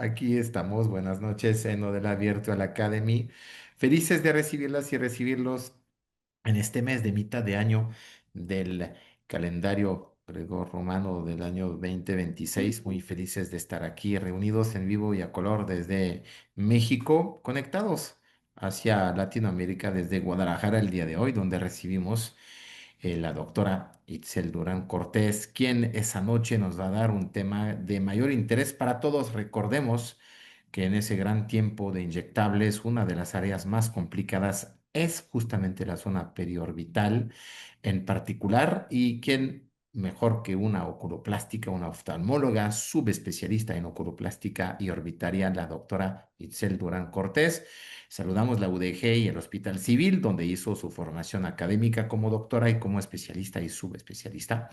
Aquí estamos. Buenas noches, seno de la Virtual Academy. Felices de recibirlas y recibirlos en este mes de mitad de año del calendario gregorromano del año 2026. Muy felices de estar aquí reunidos en vivo y a color desde México, conectados hacia Latinoamérica desde Guadalajara el día de hoy, donde recibimos la doctora Itzel Durán Cortés, quien esa noche nos va a dar un tema de mayor interés para todos. Recordemos que en ese gran tiempo de inyectables, una de las áreas más complicadas es justamente la zona periorbital en particular, y quién mejor que una oculoplástica, una oftalmóloga subespecialista en oculoplástica y orbitaria, la doctora Itzel Durán Cortés. Saludamos la UDG y el Hospital Civil, donde hizo su formación académica como doctora y como especialista y subespecialista,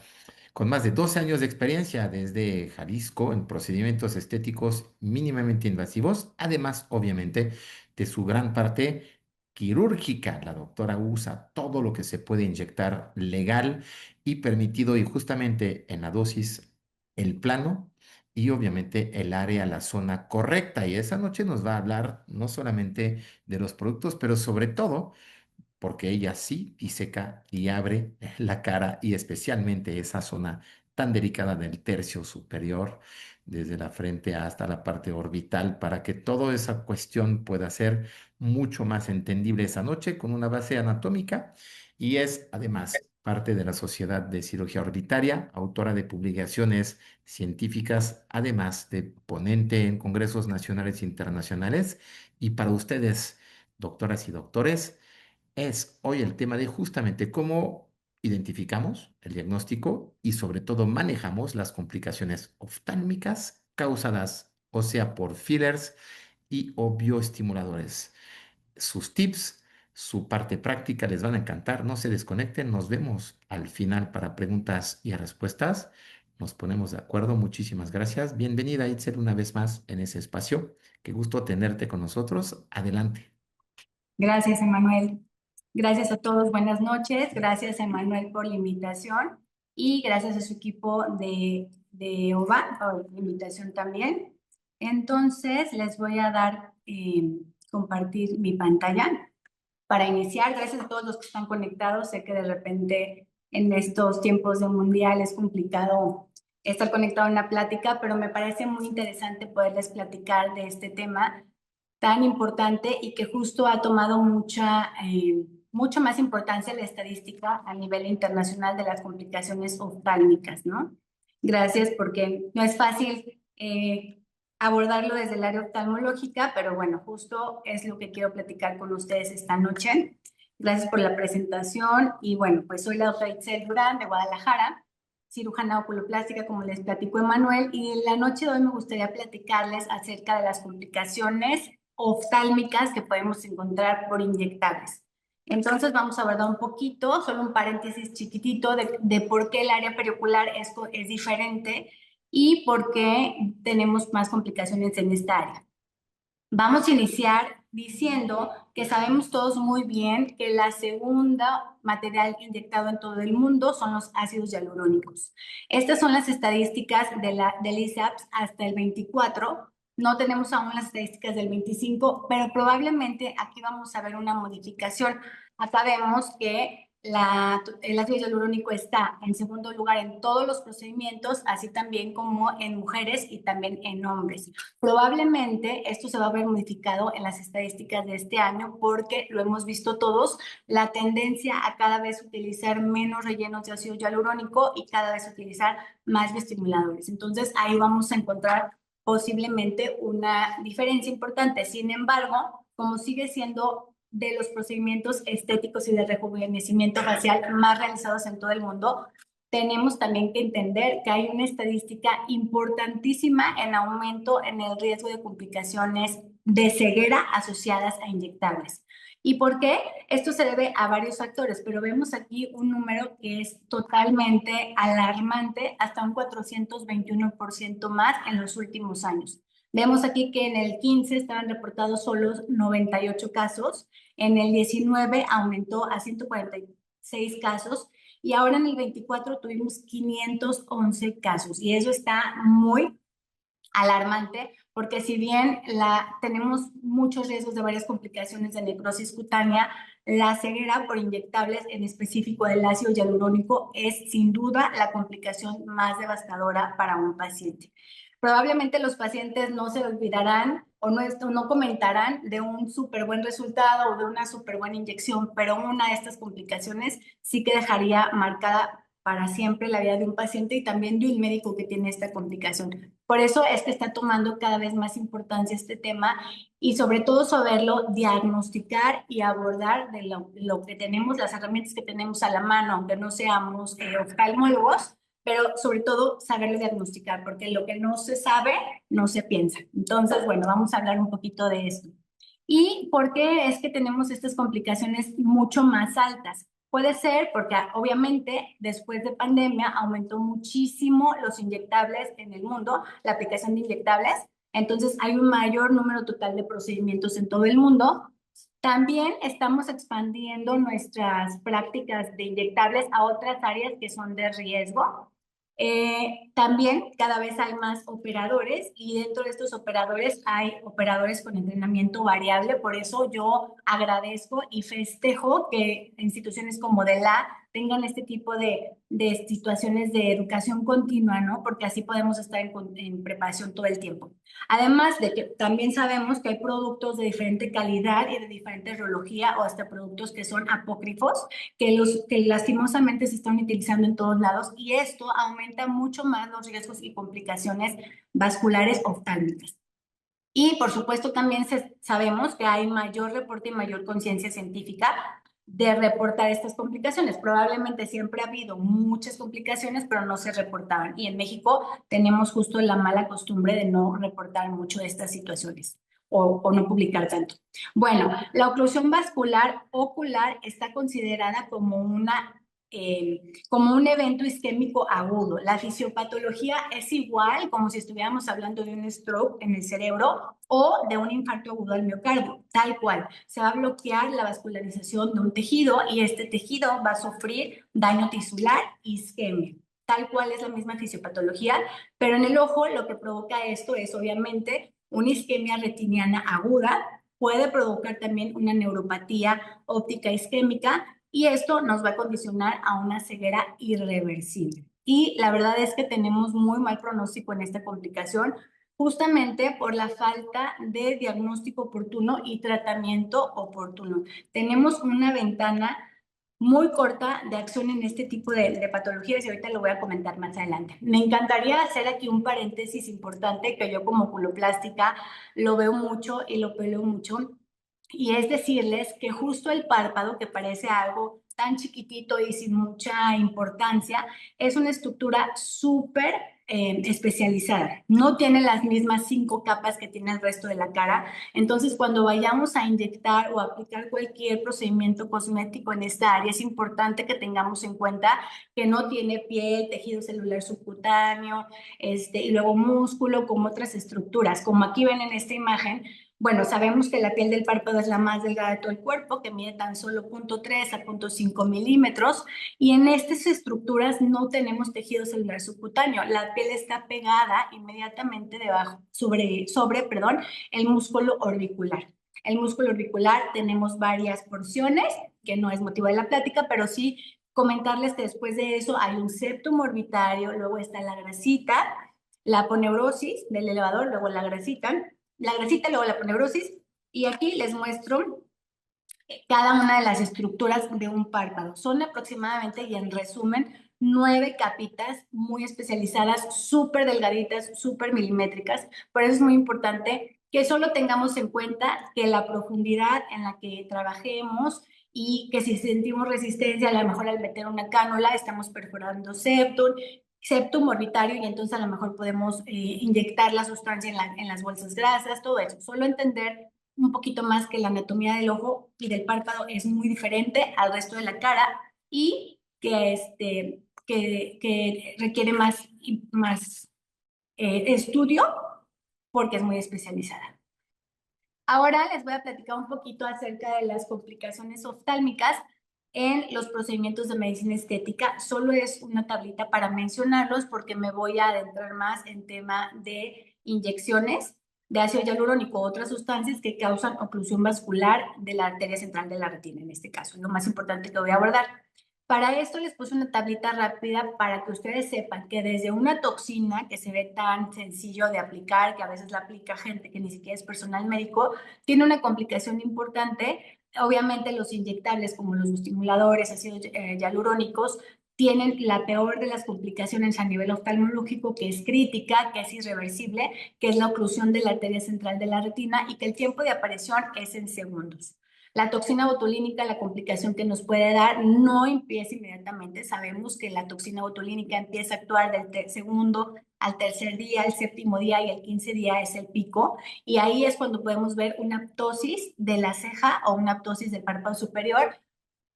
con más de 12 años de experiencia desde Jalisco en procedimientos estéticos mínimamente invasivos, además, obviamente, de su gran parte quirúrgica. La doctora usa todo lo que se puede inyectar legal y permitido, y justamente en la dosis, el plano y obviamente el área, la zona correcta. Y esa noche nos va a hablar no solamente de los productos, pero sobre todo porque ella sí diseca y abre la cara, y especialmente esa zona tan delicada del tercio superior, desde la frente hasta la parte orbital, para que toda esa cuestión pueda ser mucho más entendible esa noche con una base anatómica. Y es además parte de la Sociedad de Cirugía Orbitaria, autora de publicaciones científicas, además de ponente en congresos nacionales e internacionales. Y para ustedes, doctoras y doctores, es hoy el tema de justamente cómo identificamos el diagnóstico y sobre todo manejamos las complicaciones oftálmicas causadas o sea por fillers y o bioestimuladores. Sus tips, su parte práctica les van a encantar. No se desconecten. Nos vemos al final para preguntas y respuestas. Nos ponemos de acuerdo. Muchísimas gracias. Bienvenida, Itzel, una vez más en ese espacio. Qué gusto tenerte con nosotros. Adelante. Gracias, Emanuel. Gracias a todos. Buenas noches. Gracias, Emanuel, por la invitación y gracias a su equipo de OVA por la invitación también. Entonces, les voy a dar, compartir mi pantalla para iniciar. Gracias a todos los que están conectados. Sé que de repente en estos tiempos de mundial es complicado estar conectado en la plática, pero me parece muy interesante poderles platicar de este tema tan importante y que justo ha tomado mucha más importancia la estadística a nivel internacional de las complicaciones oftálmicas, ¿no? Gracias, porque no es fácil abordarlo desde el área oftalmológica, pero bueno, justo es lo que quiero platicar con ustedes esta noche. Gracias por la presentación y bueno, pues soy la doctora Itzel Durán de Guadalajara, cirujana oculoplástica, como les platicó Emanuel, y en la noche de hoy me gustaría platicarles acerca de las complicaciones oftálmicas que podemos encontrar por inyectables. Entonces vamos a abordar un poquito, solo un paréntesis chiquitito de por qué el área periocular es diferente y por qué tenemos más complicaciones en esta área. Vamos a iniciar diciendo que sabemos todos muy bien que la segunda material inyectado en todo el mundo son los ácidos hialurónicos. Estas son las estadísticas del ISAPS hasta el 24. No tenemos aún las estadísticas del 25, pero probablemente aquí vamos a ver una modificación. Acá vemos que el ácido hialurónico está en segundo lugar en todos los procedimientos, así también como en mujeres y también en hombres. Probablemente esto se va a ver modificado en las estadísticas de este año porque lo hemos visto todos, la tendencia a cada vez utilizar menos rellenos de ácido hialurónico y cada vez utilizar más bioestimuladores. Entonces ahí vamos a encontrar posiblemente una diferencia importante. Sin embargo, como sigue siendo de los procedimientos estéticos y de rejuvenecimiento facial más realizados en todo el mundo, tenemos también que entender que hay una estadística importantísima en aumento en el riesgo de complicaciones de ceguera asociadas a inyectables. ¿Y por qué? Esto se debe a varios factores, pero vemos aquí un número que es totalmente alarmante, hasta un 421% más en los últimos años. Vemos aquí que en el 15 estaban reportados solo 98 casos, en el 19 aumentó a 146 casos y ahora en el 24 tuvimos 511 casos y eso está muy alarmante porque si bien tenemos muchos riesgos de varias complicaciones de necrosis cutánea, la ceguera por inyectables, en específico del ácido hialurónico, es sin duda la complicación más devastadora para un paciente. Probablemente los pacientes no se olvidarán o no comentarán de un súper buen resultado o de una súper buena inyección, pero una de estas complicaciones sí que dejaría marcada para siempre la vida de un paciente y también de un médico que tiene esta complicación. Por eso es que está tomando cada vez más importancia este tema y sobre todo saberlo diagnosticar y abordar de lo que tenemos, las herramientas que tenemos a la mano, aunque no seamos oftalmólogos, pero sobre todo saberlo diagnosticar, porque lo que no se sabe, no se piensa. Entonces, bueno, vamos a hablar un poquito de esto. ¿Y por qué es que tenemos estas complicaciones mucho más altas? Puede ser porque obviamente después de pandemia aumentó muchísimo los inyectables en el mundo, la aplicación de inyectables. Entonces hay un mayor número total de procedimientos en todo el mundo. También estamos expandiendo nuestras prácticas de inyectables a otras áreas que son de riesgo. También cada vez hay más operadores y dentro de estos operadores hay operadores con entrenamiento variable. Por eso yo agradezco y festejo que instituciones como DELA tengan este tipo de situaciones de educación continua, ¿no? Porque así podemos estar en preparación todo el tiempo. Además de que también sabemos que hay productos de diferente calidad y de diferente reología o hasta productos que son apócrifos que lastimosamente se están utilizando en todos lados y esto aumenta mucho más los riesgos y complicaciones vasculares oftálmicas. Y por supuesto también sabemos que hay mayor reporte y mayor conciencia científica de reportar estas complicaciones. Probablemente siempre ha habido muchas complicaciones, pero no se reportaban. Y en México tenemos justo la mala costumbre de no reportar mucho de estas situaciones o no publicar tanto. Bueno, la oclusión vascular ocular está considerada como un evento isquémico agudo. La fisiopatología es igual como si estuviéramos hablando de un stroke en el cerebro o de un infarto agudo al miocardio, tal cual. Se va a bloquear la vascularización de un tejido y este tejido va a sufrir daño tisular, isquemia. Tal cual es la misma fisiopatología, pero en el ojo lo que provoca esto es obviamente una isquemia retiniana aguda, puede provocar también una neuropatía óptica isquémica y esto nos va a condicionar a una ceguera irreversible. Y la verdad es que tenemos muy mal pronóstico en esta complicación, justamente por la falta de diagnóstico oportuno y tratamiento oportuno. Tenemos una ventana muy corta de acción en este tipo de patologías y ahorita lo voy a comentar más adelante. Me encantaría hacer aquí un paréntesis importante que yo como oculoplástica lo veo mucho y lo peleo mucho y es decirles que justo el párpado, que parece algo tan chiquitito y sin mucha importancia, es una estructura súper especializada. No tiene las mismas 5 capas que tiene el resto de la cara. Entonces, cuando vayamos a inyectar o aplicar cualquier procedimiento cosmético en esta área, es importante que tengamos en cuenta que no tiene piel, tejido celular subcutáneo, y luego músculo, como otras estructuras. Como aquí ven en esta imagen, bueno, sabemos que la piel del párpado es la más delgada de todo el cuerpo, que mide tan solo 0.3 a 0.5 milímetros, y en estas estructuras no tenemos tejido celular subcutáneo. La piel está pegada inmediatamente debajo, perdón, el músculo orbicular. El músculo orbicular tenemos varias porciones, que no es motivo de la plática, pero sí comentarles que después de eso hay un septum orbitario, luego está la grasita, la aponeurosis del elevador, luego la grasita, luego la poneurosis, y aquí les muestro cada una de las estructuras de un párpado. Son aproximadamente, y en resumen, 9 capitas muy especializadas, súper delgaditas, súper milimétricas. Por eso es muy importante que solo tengamos en cuenta que la profundidad en la que trabajemos y que si sentimos resistencia, a lo mejor al meter una cánula estamos perforando septum orbitario y entonces a lo mejor podemos inyectar la sustancia en las bolsas grasas, todo eso. Solo entender un poquito más que la anatomía del ojo y del párpado es muy diferente al resto de la cara y que requiere más estudio porque es muy especializada. Ahora les voy a platicar un poquito acerca de las complicaciones oftálmicas en los procedimientos de medicina estética. Solo es una tablita para mencionarlos porque me voy a adentrar más en tema de inyecciones. de ácido hialurónico u otras sustancias que causan oclusión vascular de la arteria central de la retina, en este caso, es lo más importante que voy a abordar. Para esto les puse una tablita rápida para que ustedes sepan que desde una toxina que se ve tan sencillo de aplicar, que a veces la aplica gente que ni siquiera es personal médico, tiene una complicación importante. Obviamente los inyectables como los estimuladores, ácidos hialurónicos, tienen la peor de las complicaciones a nivel oftalmológico, que es crítica, que es irreversible, que es la oclusión de la arteria central de la retina y que el tiempo de aparición es en segundos. La toxina botulínica, la complicación que nos puede dar, no empieza inmediatamente. Sabemos que la toxina botulínica empieza a actuar del segundo al tercer día, al séptimo día y al 15 día es el pico. Y ahí es cuando podemos ver una ptosis de la ceja o una ptosis del párpado superior,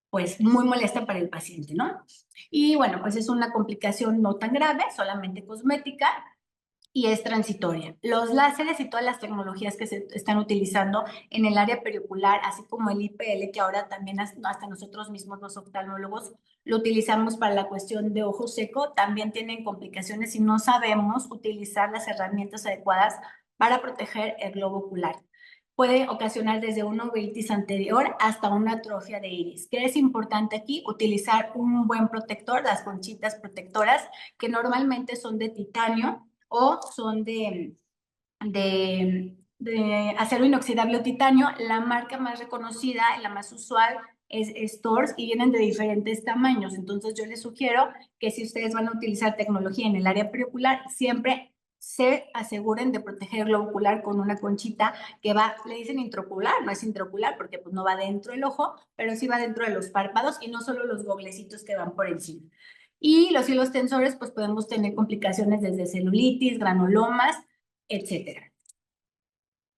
pues muy molesta para el paciente, ¿no? Y bueno, pues es una complicación no tan grave, solamente cosmética, y es transitoria. Los láseres y todas las tecnologías que se están utilizando en el área periocular, así como el IPL, que ahora también hasta nosotros mismos los oftalmólogos lo utilizamos para la cuestión de ojo seco, también tienen complicaciones si no sabemos utilizar las herramientas adecuadas para proteger el globo ocular. Puede ocasionar desde una uveitis anterior hasta una atrofia de iris. ¿Qué es importante aquí? Utilizar un buen protector, las conchitas protectoras, que normalmente son de titanio o son de acero inoxidable o titanio. La marca más reconocida y la más usual es Stores y vienen de diferentes tamaños. Entonces yo les sugiero que si ustedes van a utilizar tecnología en el área periocular, siempre se aseguren de proteger el globo ocular con una conchita que va, le dicen intraocular, no es intraocular porque pues no va dentro del ojo, pero sí va dentro de los párpados y no solo los goblecitos que van por encima. Y los hilos tensores, pues podemos tener complicaciones desde celulitis, granulomas, etcétera.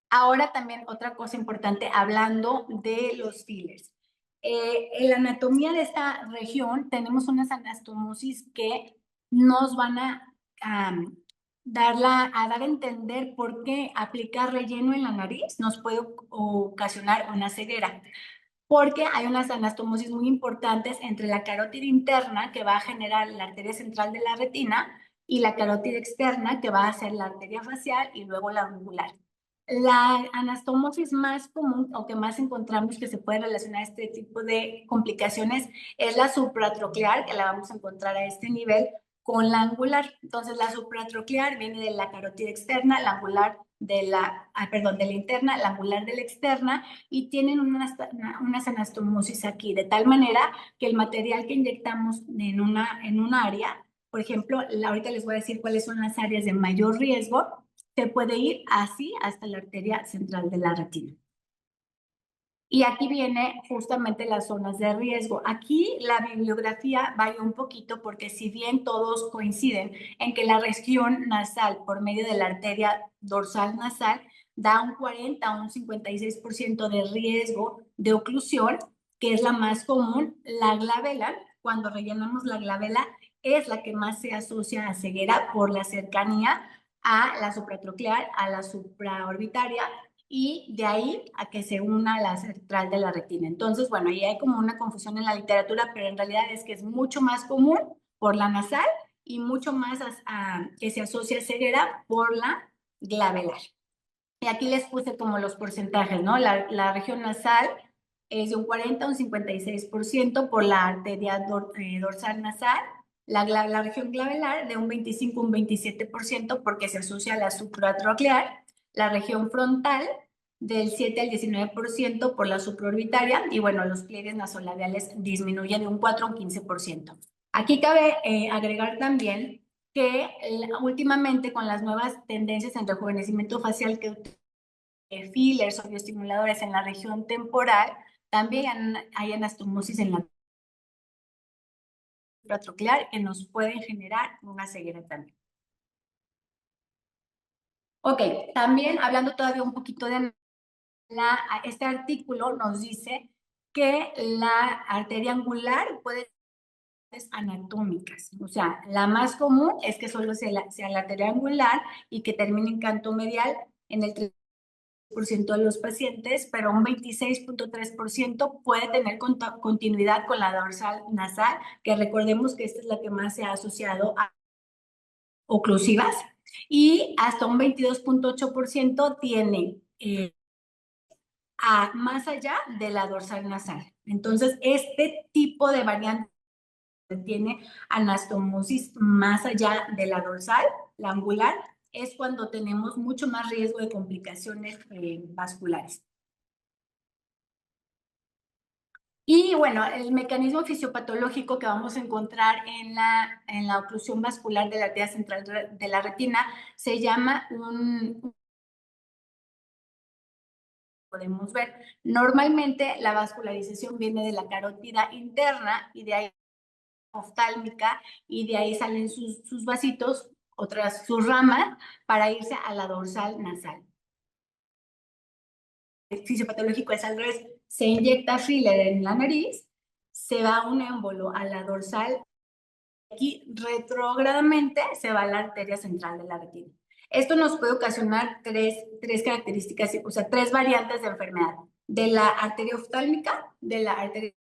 Ahora también otra cosa importante, hablando de los fillers. En la anatomía de esta región tenemos unas anastomosis que nos van a a dar a entender por qué aplicar relleno en la nariz nos puede ocasionar una ceguera, porque hay unas anastomosis muy importantes entre la carótida interna, que va a generar la arteria central de la retina, y la carótida externa, que va a ser la arteria facial y luego la angular. La anastomosis más común o que más encontramos que se puede relacionar a este tipo de complicaciones es la supratroclear, que la vamos a encontrar a este nivel, con la angular. Entonces, la supratroclear viene de la carótida externa, la angular de la interna, la angular de la externa, y tienen unas anastomosis aquí, de tal manera que el material que inyectamos en un área, por ejemplo, ahorita les voy a decir cuáles son las áreas de mayor riesgo, se puede ir así hasta la arteria central de la retina. Y aquí viene justamente las zonas de riesgo. Aquí la bibliografía varía un poquito porque si bien todos coinciden en que la región nasal por medio de la arteria dorsal nasal da un 40 o un 56% de riesgo de oclusión, que es la más común, la glabela, cuando rellenamos la glabela, es la que más se asocia a ceguera por la cercanía a la supratroclear, a la supraorbitaria, y de ahí a que se una la central de la retina. Entonces, bueno, ahí hay como una confusión en la literatura, pero en realidad es que es mucho más común por la nasal y mucho más que se asocia a ceguera por la glabelar. Y aquí les puse como los porcentajes, ¿no? La región nasal es de un 40 a un 56% por la arteria dorsal nasal, la región glabelar de un 25 a un 27% porque se asocia a la supratroclear, la región frontal del 7 al 19% por la supraorbitaria, y bueno, los pliegues nasolabiales disminuyen de un 4 a un 15%. Aquí cabe agregar también que últimamente con las nuevas tendencias en rejuvenecimiento facial que fillers o bioestimuladores en la región temporal, también hay anastomosis en la supratroclear que nos pueden generar una ceguera también. Ok, también hablando todavía un poquito de este artículo nos dice que la arteria angular puede ser anatómicas, o sea, la más común es que solo sea la arteria angular y que termine en canto medial en el 3% de los pacientes, pero un 26.3% puede tener continuidad con la dorsal nasal, que recordemos que esta es la que más se ha asociado a oclusivas y hasta un 22.8% tiene más allá de la dorsal nasal. Entonces, este tipo de variante tiene anastomosis más allá de la dorsal, la angular, es cuando tenemos mucho más riesgo de complicaciones vasculares. Y bueno, el mecanismo fisiopatológico que vamos a encontrar en la oclusión vascular de la arteria central de la retina se llama podemos ver. Normalmente la vascularización viene de la carótida interna y de ahí oftálmica y de ahí salen sus vasitos, sus ramas para irse a la dorsal nasal. El fisiopatológico es al revés, se inyecta filler en la nariz, se va un émbolo a la dorsal, aquí retrógradamente se va a la arteria central de la retina. Esto nos puede ocasionar tres características, o sea, tres variantes de enfermedad, de la arteria oftálmica, de la arteria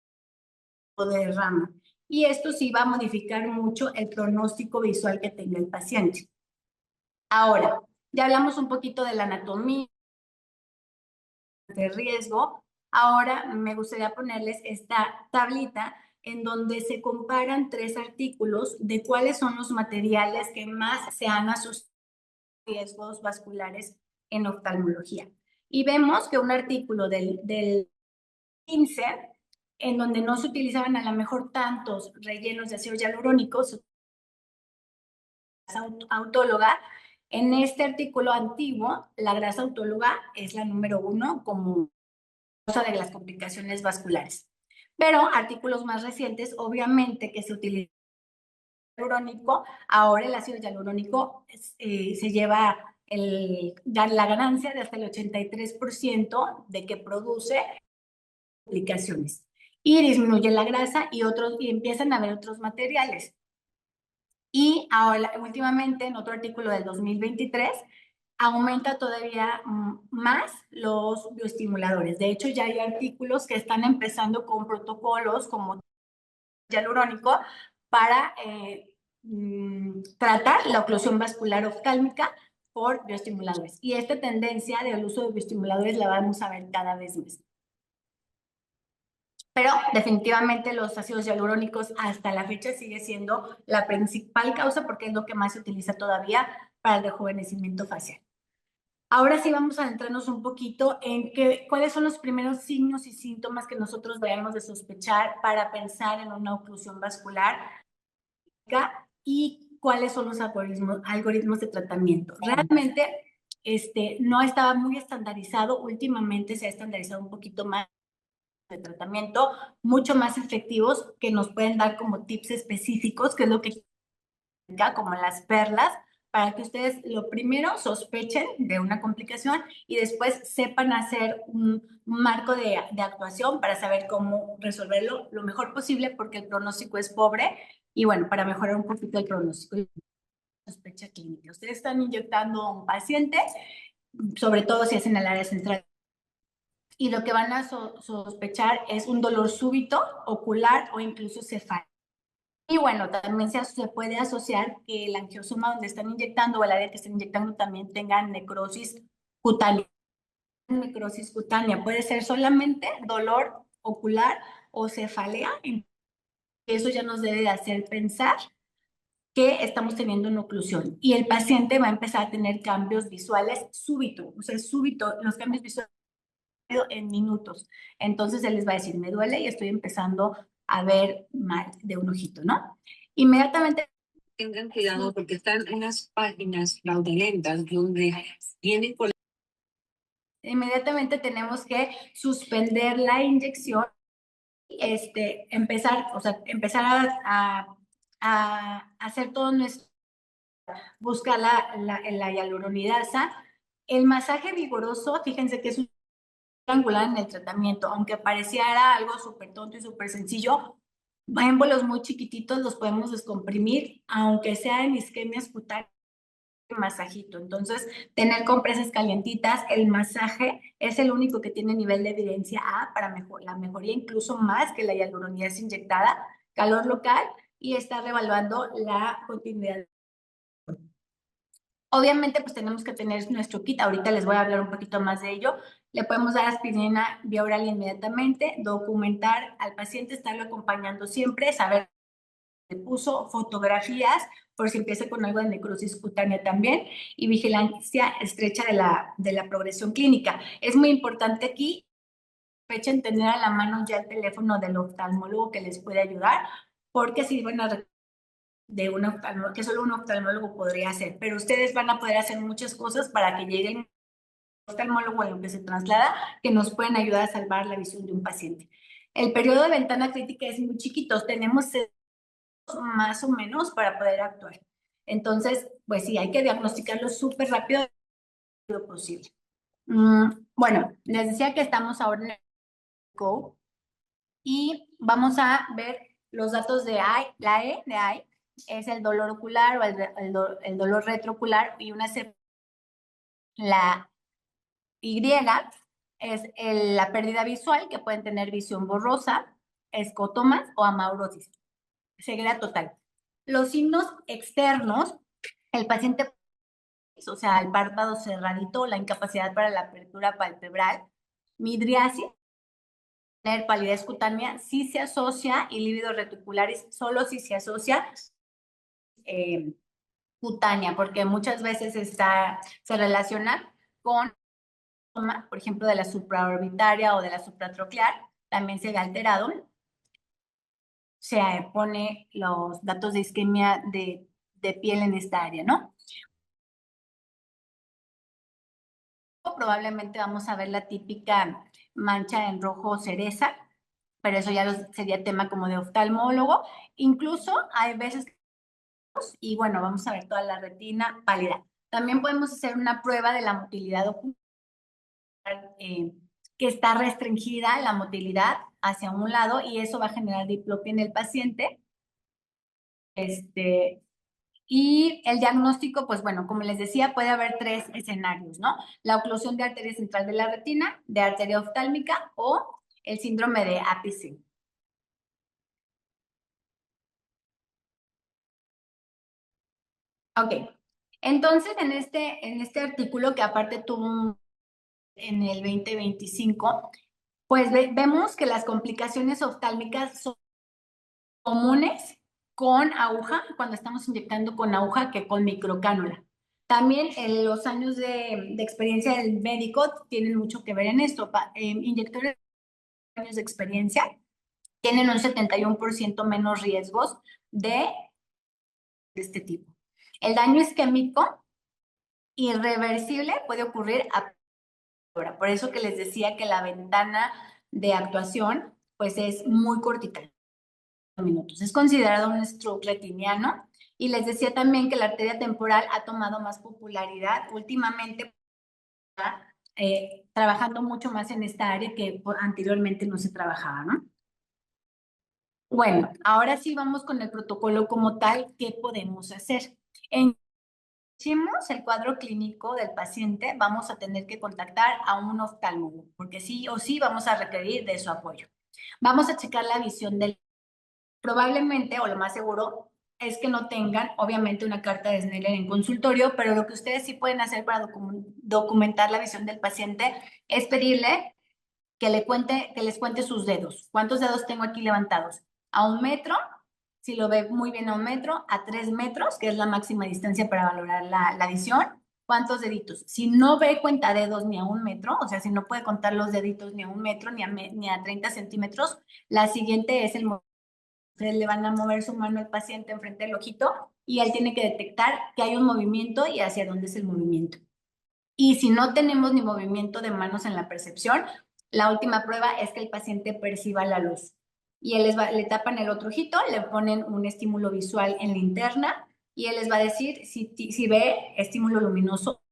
de rama. Y esto sí va a modificar mucho el pronóstico visual que tenga el paciente. Ahora, ya hablamos un poquito de la anatomía de riesgo. Ahora me gustaría ponerles esta tablita en donde se comparan tres artículos de cuáles son los materiales que más se han asociado a riesgos vasculares en oftalmología. Y vemos que un artículo del 15, en donde no se utilizaban a lo mejor tantos rellenos de ácido hialurónico, autóloga. En este artículo antiguo, la grasa autóloga es la número 1 como causa de las complicaciones vasculares. Pero artículos más recientes, obviamente que se utiliza el hialurónico, ahora el ácido hialurónico se lleva la ganancia de hasta el 83% de que produce complicaciones. Y disminuye la grasa y empiezan a haber otros materiales. Y ahora, últimamente, en otro artículo del 2023, aumenta todavía más los bioestimuladores. De hecho, ya hay artículos que están empezando con protocolos como hialurónico para tratar la oclusión vascular oftálmica por bioestimuladores. Y esta tendencia del uso de bioestimuladores la vamos a ver cada vez más. Pero definitivamente los ácidos hialurónicos hasta la fecha sigue siendo la principal causa porque es lo que más se utiliza todavía para el rejuvenecimiento facial. Ahora sí vamos a adentrarnos un poquito en cuáles son los primeros signos y síntomas que nosotros debemos de sospechar para pensar en una oclusión vascular y cuáles son los algoritmos de tratamiento. Realmente no estaba muy estandarizado, últimamente se ha estandarizado un poquito más de tratamiento, mucho más efectivos que nos pueden dar como tips específicos, que es lo que como las perlas, para que ustedes lo primero sospechen de una complicación y después sepan hacer un marco de actuación para saber cómo resolverlo lo mejor posible porque el pronóstico es pobre y bueno, para mejorar un poquito el pronóstico. Sospecha clínica. Ustedes están inyectando a un paciente, sobre todo si es en el área central, y lo que van a sospechar es un dolor súbito, ocular o incluso cefálico. Y bueno, también se puede asociar que el angiosoma donde están inyectando o el área que están inyectando también tenga necrosis cutánea. Necrosis cutánea puede ser solamente dolor ocular o cefalea. Eso ya nos debe de hacer pensar que estamos teniendo una oclusión y el paciente va a empezar a tener cambios visuales súbitos, o sea, súbito, los cambios visuales en minutos. Entonces él les va a decir, me duele y estoy empezando a ver mal de un ojito, ¿no? Inmediatamente tengan cuidado porque están unas páginas fraudulentas donde vienen con... Inmediatamente tenemos que suspender la inyección, empezar, o sea, empezar a hacer todo nuestro, buscar la hialuronidasa. El masaje vigoroso, fíjense que es un angular en el tratamiento, aunque pareciera algo súper tonto y súper sencillo, émbolos muy chiquititos los podemos descomprimir, aunque sea en isquemias cutáneas, masajito. Entonces, tener compresas calientitas, el masaje es el único que tiene nivel de evidencia A para la mejoría, incluso más que la hialuronidasa inyectada, calor local y está revaluando la continuidad. Obviamente, pues tenemos que tener nuestro kit. Ahorita les voy a hablar un poquito más de ello. Le podemos dar aspirina vía oral inmediatamente, documentar al paciente, estarlo acompañando siempre, saber qué puso, fotografías, por si empieza con algo de necrosis cutánea también, y vigilancia estrecha de la progresión clínica. Es muy importante aquí, fechen tener a la mano ya el teléfono del oftalmólogo que les puede ayudar, porque si van a de un oftalmólogo, que solo un oftalmólogo podría hacer, pero ustedes van a poder hacer muchas cosas para que llegue el oftalmólogo a lo que se traslada, que nos pueden ayudar a salvar la visión de un paciente. El periodo de ventana crítica es muy chiquito, tenemos más o menos para poder actuar. Entonces, pues sí, hay que diagnosticarlo súper rápido lo posible. Bueno, les decía que estamos ahora en el Go y vamos a ver los datos de eye. La E de eye es el dolor ocular o el dolor retroocular y la Y es la pérdida visual, que pueden tener visión borrosa, escotomas o amaurosis, ceguera total. Los signos externos, el paciente, o sea, el párpado cerradito, la incapacidad para la apertura palpebral, midriasis, tener palidez cutánea, sí se asocia, y lívidos reticulares, solo si se asocia eh, cutánea, porque muchas veces se relaciona con, por ejemplo, de la supraorbitaria o de la supratroquear, también se ve alterado. Se pone los datos de isquemia de piel en esta área, ¿no? Probablemente vamos a ver la típica mancha en rojo cereza, pero eso ya sería tema como de oftalmólogo. Incluso hay veces, y bueno, vamos a ver toda la retina pálida. También podemos hacer una prueba de la motilidad ocular, que está restringida la motilidad hacia un lado, y eso va a generar diplopia en el paciente. Y el diagnóstico, pues bueno, como les decía, puede haber tres escenarios, ¿no? La oclusión de arteria central de la retina, de arteria oftálmica o el síndrome de APC. Ok, entonces en este artículo que aparte tuvo en el 2025, pues vemos que las complicaciones oftálmicas son comunes con aguja, cuando estamos inyectando con aguja, que con microcánula. También en los años de experiencia del médico tienen mucho que ver en esto. Inyectores de años de experiencia tienen un 71% menos riesgos de este tipo. El daño isquémico irreversible puede ocurrir ahora. Por eso que les decía que la ventana de actuación pues es muy cortita, minutos. Es considerado un stroke retiniano, y les decía también que la arteria temporal ha tomado más popularidad últimamente, trabajando mucho más en esta área que anteriormente no se trabajaba, ¿no? Bueno, ahora sí vamos con el protocolo como tal. ¿Qué podemos hacer? En el cuadro clínico del paciente, vamos a tener que contactar a un oftalmólogo, porque sí o sí vamos a requerir de su apoyo. Vamos a checar la visión del, probablemente, o lo más seguro, es que no tengan, obviamente, una carta de Snellen en consultorio, pero lo que ustedes sí pueden hacer para documentar la visión del paciente es pedirle que les cuente sus dedos. ¿Cuántos dedos tengo aquí levantados? A 1 metro, si lo ve muy bien, a 1 metro, a 3 metros, que es la máxima distancia para valorar la visión. ¿Cuántos deditos? Si no ve cuenta dedos ni a 1 metro, o sea, si no puede contar los deditos ni a 1 metro, ni a 30 centímetros, la siguiente es el movimiento. Ustedes le van a mover su mano al paciente enfrente del ojito, y él tiene que detectar que hay un movimiento y hacia dónde es el movimiento. Y si no tenemos ni movimiento de manos en la percepción, la última prueba es que el paciente perciba la luz. Y le tapan el otro ojito, le ponen un estímulo visual en linterna, y él les va a decir si ve estímulo luminoso.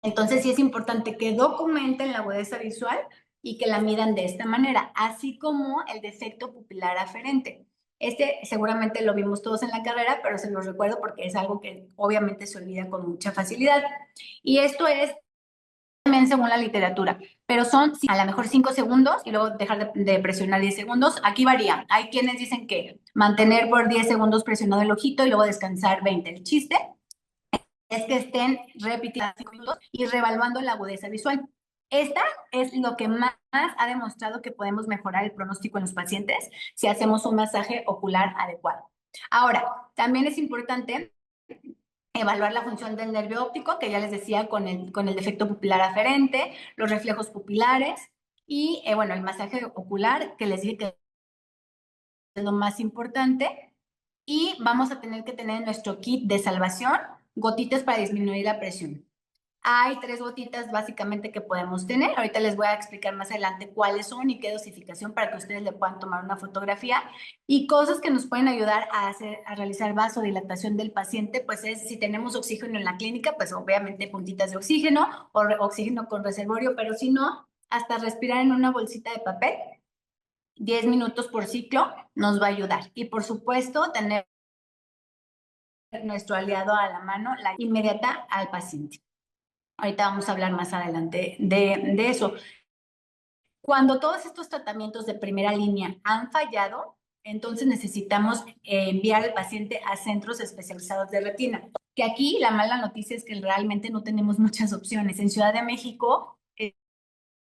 Entonces sí es importante que documenten la agudeza visual y que la midan de esta manera, así como el defecto pupilar aferente. Este seguramente lo vimos todos en la carrera, pero se los recuerdo porque es algo que obviamente se olvida con mucha facilidad. Y esto es también según la literatura, pero son a lo mejor 5 segundos y luego dejar de presionar 10 segundos. Aquí varía. Hay quienes dicen que mantener por 10 segundos presionado el ojito y luego descansar 20. El chiste es que estén repitiendo 5 minutos y revaluando la agudeza visual. Esta es lo que más ha demostrado que podemos mejorar el pronóstico en los pacientes si hacemos un masaje ocular adecuado. Ahora, también es importante evaluar la función del nervio óptico, que ya les decía, con el defecto pupilar aferente, los reflejos pupilares y, bueno, el masaje ocular, que les dije que es lo más importante. Y vamos a tener que tener en nuestro kit de salvación gotitas para disminuir la presión. Hay 3 gotitas básicamente que podemos tener. Ahorita les voy a explicar más adelante cuáles son y qué dosificación para que ustedes le puedan tomar una fotografía. Y cosas que nos pueden ayudar a realizar vasodilatación del paciente, pues es si tenemos oxígeno en la clínica, pues obviamente puntitas de oxígeno o oxígeno con reservorio, pero si no, hasta respirar en una bolsita de papel, 10 minutos por ciclo, nos va a ayudar. Y por supuesto, tener nuestro aliado a la mano, la inmediata al paciente. Ahorita vamos a hablar más adelante de eso. Cuando todos estos tratamientos de primera línea han fallado, entonces necesitamos enviar al paciente a centros especializados de retina. Que aquí la mala noticia es que realmente no tenemos muchas opciones. En Ciudad de México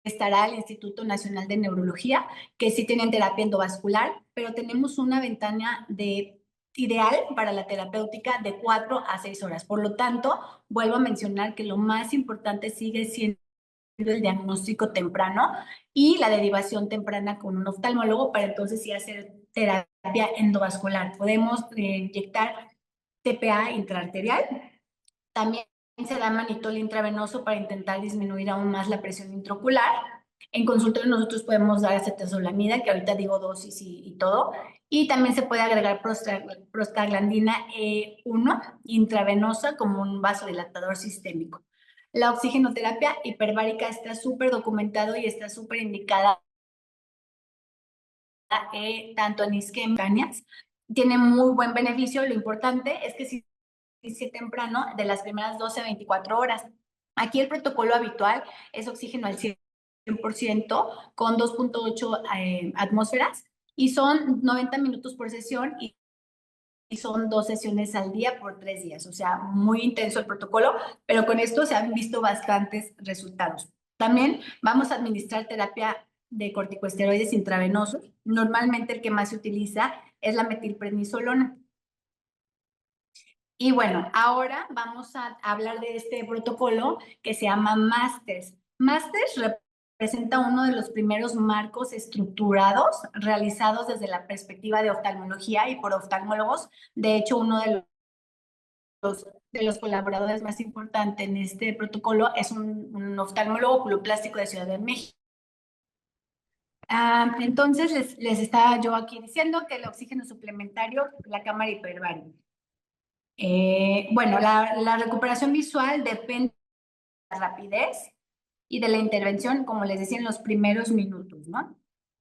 estará el Instituto Nacional de Neurología, que sí tienen terapia endovascular, pero tenemos una ventana de ideal para la terapéutica de 4 a 6 horas. Por lo tanto, vuelvo a mencionar que lo más importante sigue siendo el diagnóstico temprano y la derivación temprana con un oftalmólogo para entonces sí hacer terapia endovascular. Podemos inyectar TPA intraarterial. También se da manitol intravenoso para intentar disminuir aún más la presión intraocular. En consultorio nosotros podemos dar acetazolamida, que ahorita digo dosis y todo. Y también se puede agregar prostaglandina E1 intravenosa como un vasodilatador sistémico. La oxigenoterapia hiperbárica está súper documentado y está súper indicada tanto en isquemias. Tiene muy buen beneficio. Lo importante es que si inicie temprano, de las primeras 12 a 24 horas. Aquí el protocolo habitual es oxígeno al 100% con 2.8 atmósferas y son 90 minutos por sesión y son 2 sesiones al día por 3 días. O sea, muy intenso el protocolo, pero con esto se han visto bastantes resultados. También vamos a administrar terapia de corticosteroides intravenosos. Normalmente el que más se utiliza es la metilprednisolona. Y bueno, ahora vamos a hablar de este protocolo que se llama MASTERS. MASTERS representa uno de los primeros marcos estructurados realizados desde la perspectiva de oftalmología y por oftalmólogos. De hecho, uno de los colaboradores más importantes en este protocolo es un oftalmólogo oculoplástico de Ciudad de México. Entonces, les estaba yo aquí diciendo que el oxígeno suplementario, la cámara hiperbárica. Bueno, la recuperación visual depende de la rapidez y de la intervención, como les decía, en los primeros minutos, ¿no?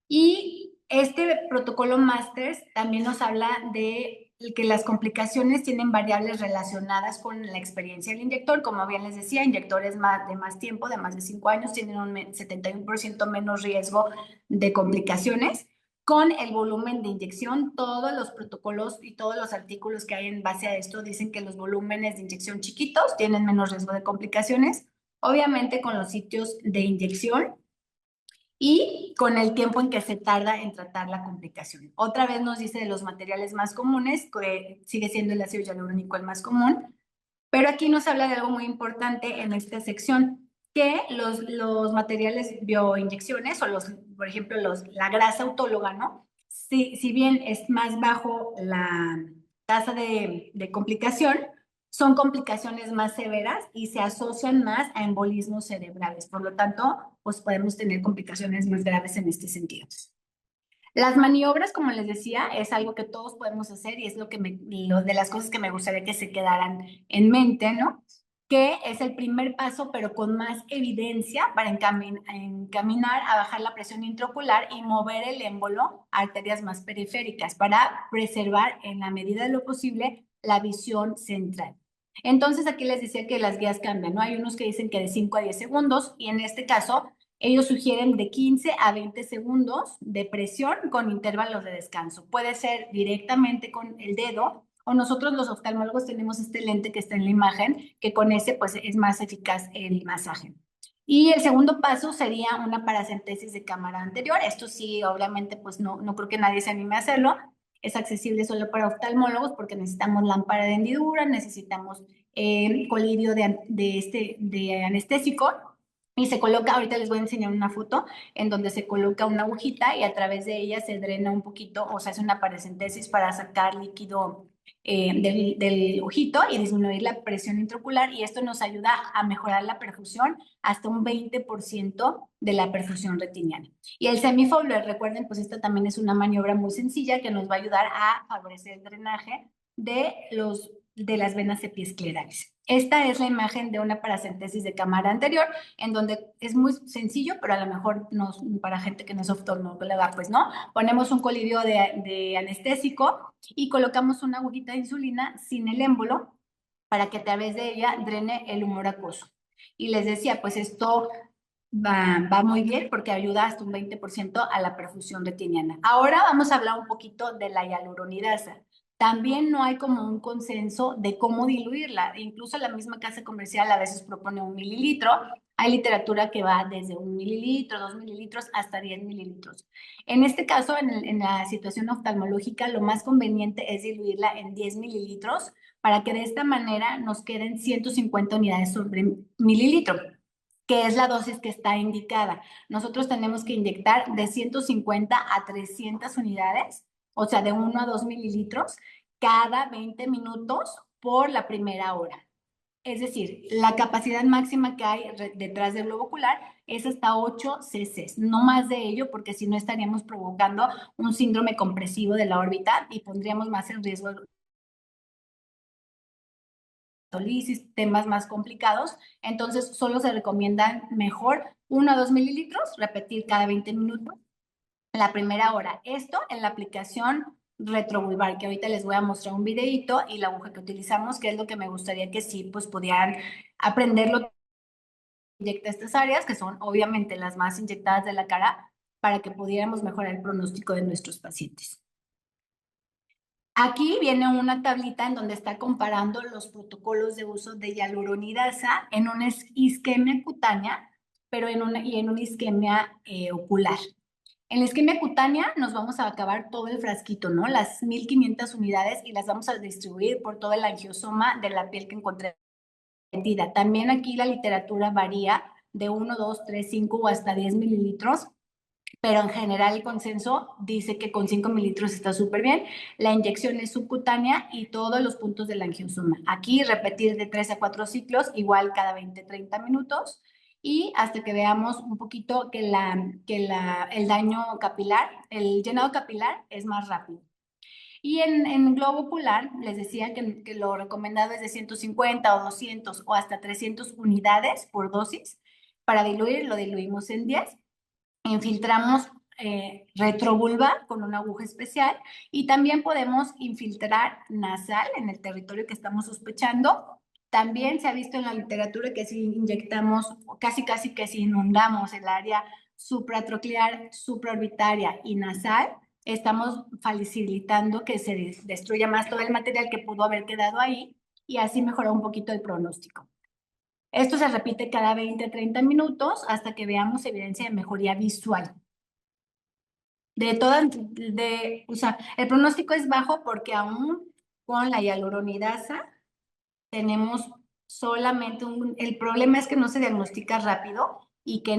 Y este protocolo Masters también nos habla de que las complicaciones tienen variables relacionadas con la experiencia del inyector. Como bien les decía, inyectores de más tiempo, de más de 5 años, tienen un 71% menos riesgo de complicaciones. Con el volumen de inyección, todos los protocolos y todos los artículos que hay en base a esto dicen que los volúmenes de inyección chiquitos tienen menos riesgo de complicaciones. Obviamente con los sitios de inyección y con el tiempo en que se tarda en tratar la complicación. Otra vez nos dice de los materiales más comunes, que sigue siendo el ácido hialurónico el más común, pero aquí nos habla de algo muy importante en esta sección, que los materiales bioinyecciones o por ejemplo, la grasa autóloga, ¿no? Si bien es más bajo la tasa de complicación, son complicaciones más severas y se asocian más a embolismos cerebrales. Por lo tanto, pues podemos tener complicaciones más graves en este sentido. Las maniobras, como les decía, es algo que todos podemos hacer y es lo de las cosas que me gustaría que se quedaran en mente, ¿no? Que es el primer paso, pero con más evidencia para encaminar a bajar la presión intraocular y mover el émbolo a arterias más periféricas para preservar en la medida de lo posible la visión central. Entonces aquí les decía que las guías cambian, ¿no? Hay unos que dicen que de 5 a 10 segundos y en este caso ellos sugieren de 15 a 20 segundos de presión con intervalos de descanso. Puede ser directamente con el dedo O nosotros los oftalmólogos tenemos este lente que está en la imagen, que con ese pues es más eficaz el masaje. Y el segundo paso sería una paracentesis de cámara anterior. Esto sí, obviamente, pues no creo que nadie se anime a hacerlo. Es accesible solo para oftalmólogos porque necesitamos lámpara de hendidura, necesitamos colirio de anestésico y se coloca, ahorita les voy a enseñar una foto en donde se coloca una agujita y a través de ella se drena un poquito o se hace una paracentesis para sacar líquido del ojito y disminuir la presión intraocular y esto nos ayuda a mejorar la perfusión hasta un 20% de la perfusión retiniana. Y el semifowler, recuerden, pues esta también es una maniobra muy sencilla que nos va a ayudar a favorecer el drenaje de las venas epiesclerales. Esta es la imagen de una paracentesis de cámara anterior, en donde es muy sencillo, pero a lo mejor no, para gente que no es oftalmóloga, pues no. Ponemos un colirio de anestésico y colocamos una agujita de insulina sin el émbolo para que a través de ella drene el humor acuoso. Y les decía, pues esto va muy bien porque ayuda hasta un 20% a la perfusión retiniana. Ahora vamos a hablar un poquito de la hialuronidasa. También no hay como un consenso de cómo diluirla. Incluso la misma casa comercial a veces propone 1 mililitro. Hay literatura que va desde 1 mililitro, 2 mililitros, hasta 10 mililitros. En este caso, en la situación oftalmológica, lo más conveniente es diluirla en 10 mililitros para que de esta manera nos queden 150 unidades sobre mililitro, que es la dosis que está indicada. Nosotros tenemos que inyectar de 150 a 300 unidades, o sea, de 1 a 2 mililitros cada 20 minutos por la primera hora. Es decir, la capacidad máxima que hay detrás del globo ocular es hasta 8 cc, no más de ello, porque si no estaríamos provocando un síndrome compresivo de la órbita y pondríamos más en riesgo temas más complicados, entonces solo se recomiendan mejor 1 a 2 mililitros, repetir cada 20 minutos la primera hora. Esto en la aplicación retrovulvar, que ahorita les voy a mostrar un videito y la aguja que utilizamos, que es lo que me gustaría que sí, pues pudieran aprenderlo. Inyecta estas áreas, que son obviamente las más inyectadas de la cara, para que pudiéramos mejorar el pronóstico de nuestros pacientes. Aquí viene una tablita en donde está comparando los protocolos de uso de hialuronidasa en una isquemia cutánea, pero en una isquemia ocular. En la isquemia cutánea nos vamos a acabar todo el frasquito, ¿no? Las 1500 unidades y las vamos a distribuir por todo el angiosoma de la piel que encontré. También aquí la literatura varía de 1, 2, 3, 5 o hasta 10 mililitros, pero en general el consenso dice que con 5 mililitros está súper bien. La inyección es subcutánea y todos los puntos del angiosoma. Aquí repetir de 3 a 4 ciclos, igual cada 20, 30 minutos y hasta que veamos un poquito que el daño capilar, el llenado capilar es más rápido. Y en globo ocular les decía que lo recomendado es de 150 o 200 o hasta 300 unidades por dosis. Para diluir, lo diluimos en 10. Infiltramos retrovulvar con una aguja especial y también podemos infiltrar nasal en el territorio que estamos sospechando. También se ha visto en la literatura que si inyectamos, casi que si inundamos el área supratroclear, supraorbitaria y nasal, estamos facilitando que se destruya más todo el material que pudo haber quedado ahí y así mejorar un poquito el pronóstico. Esto se repite cada 20 a 30 minutos hasta que veamos evidencia de mejoría visual. O sea, el pronóstico es bajo porque aún con la hialuronidasa tenemos solamente el problema es que no se diagnostica rápido y que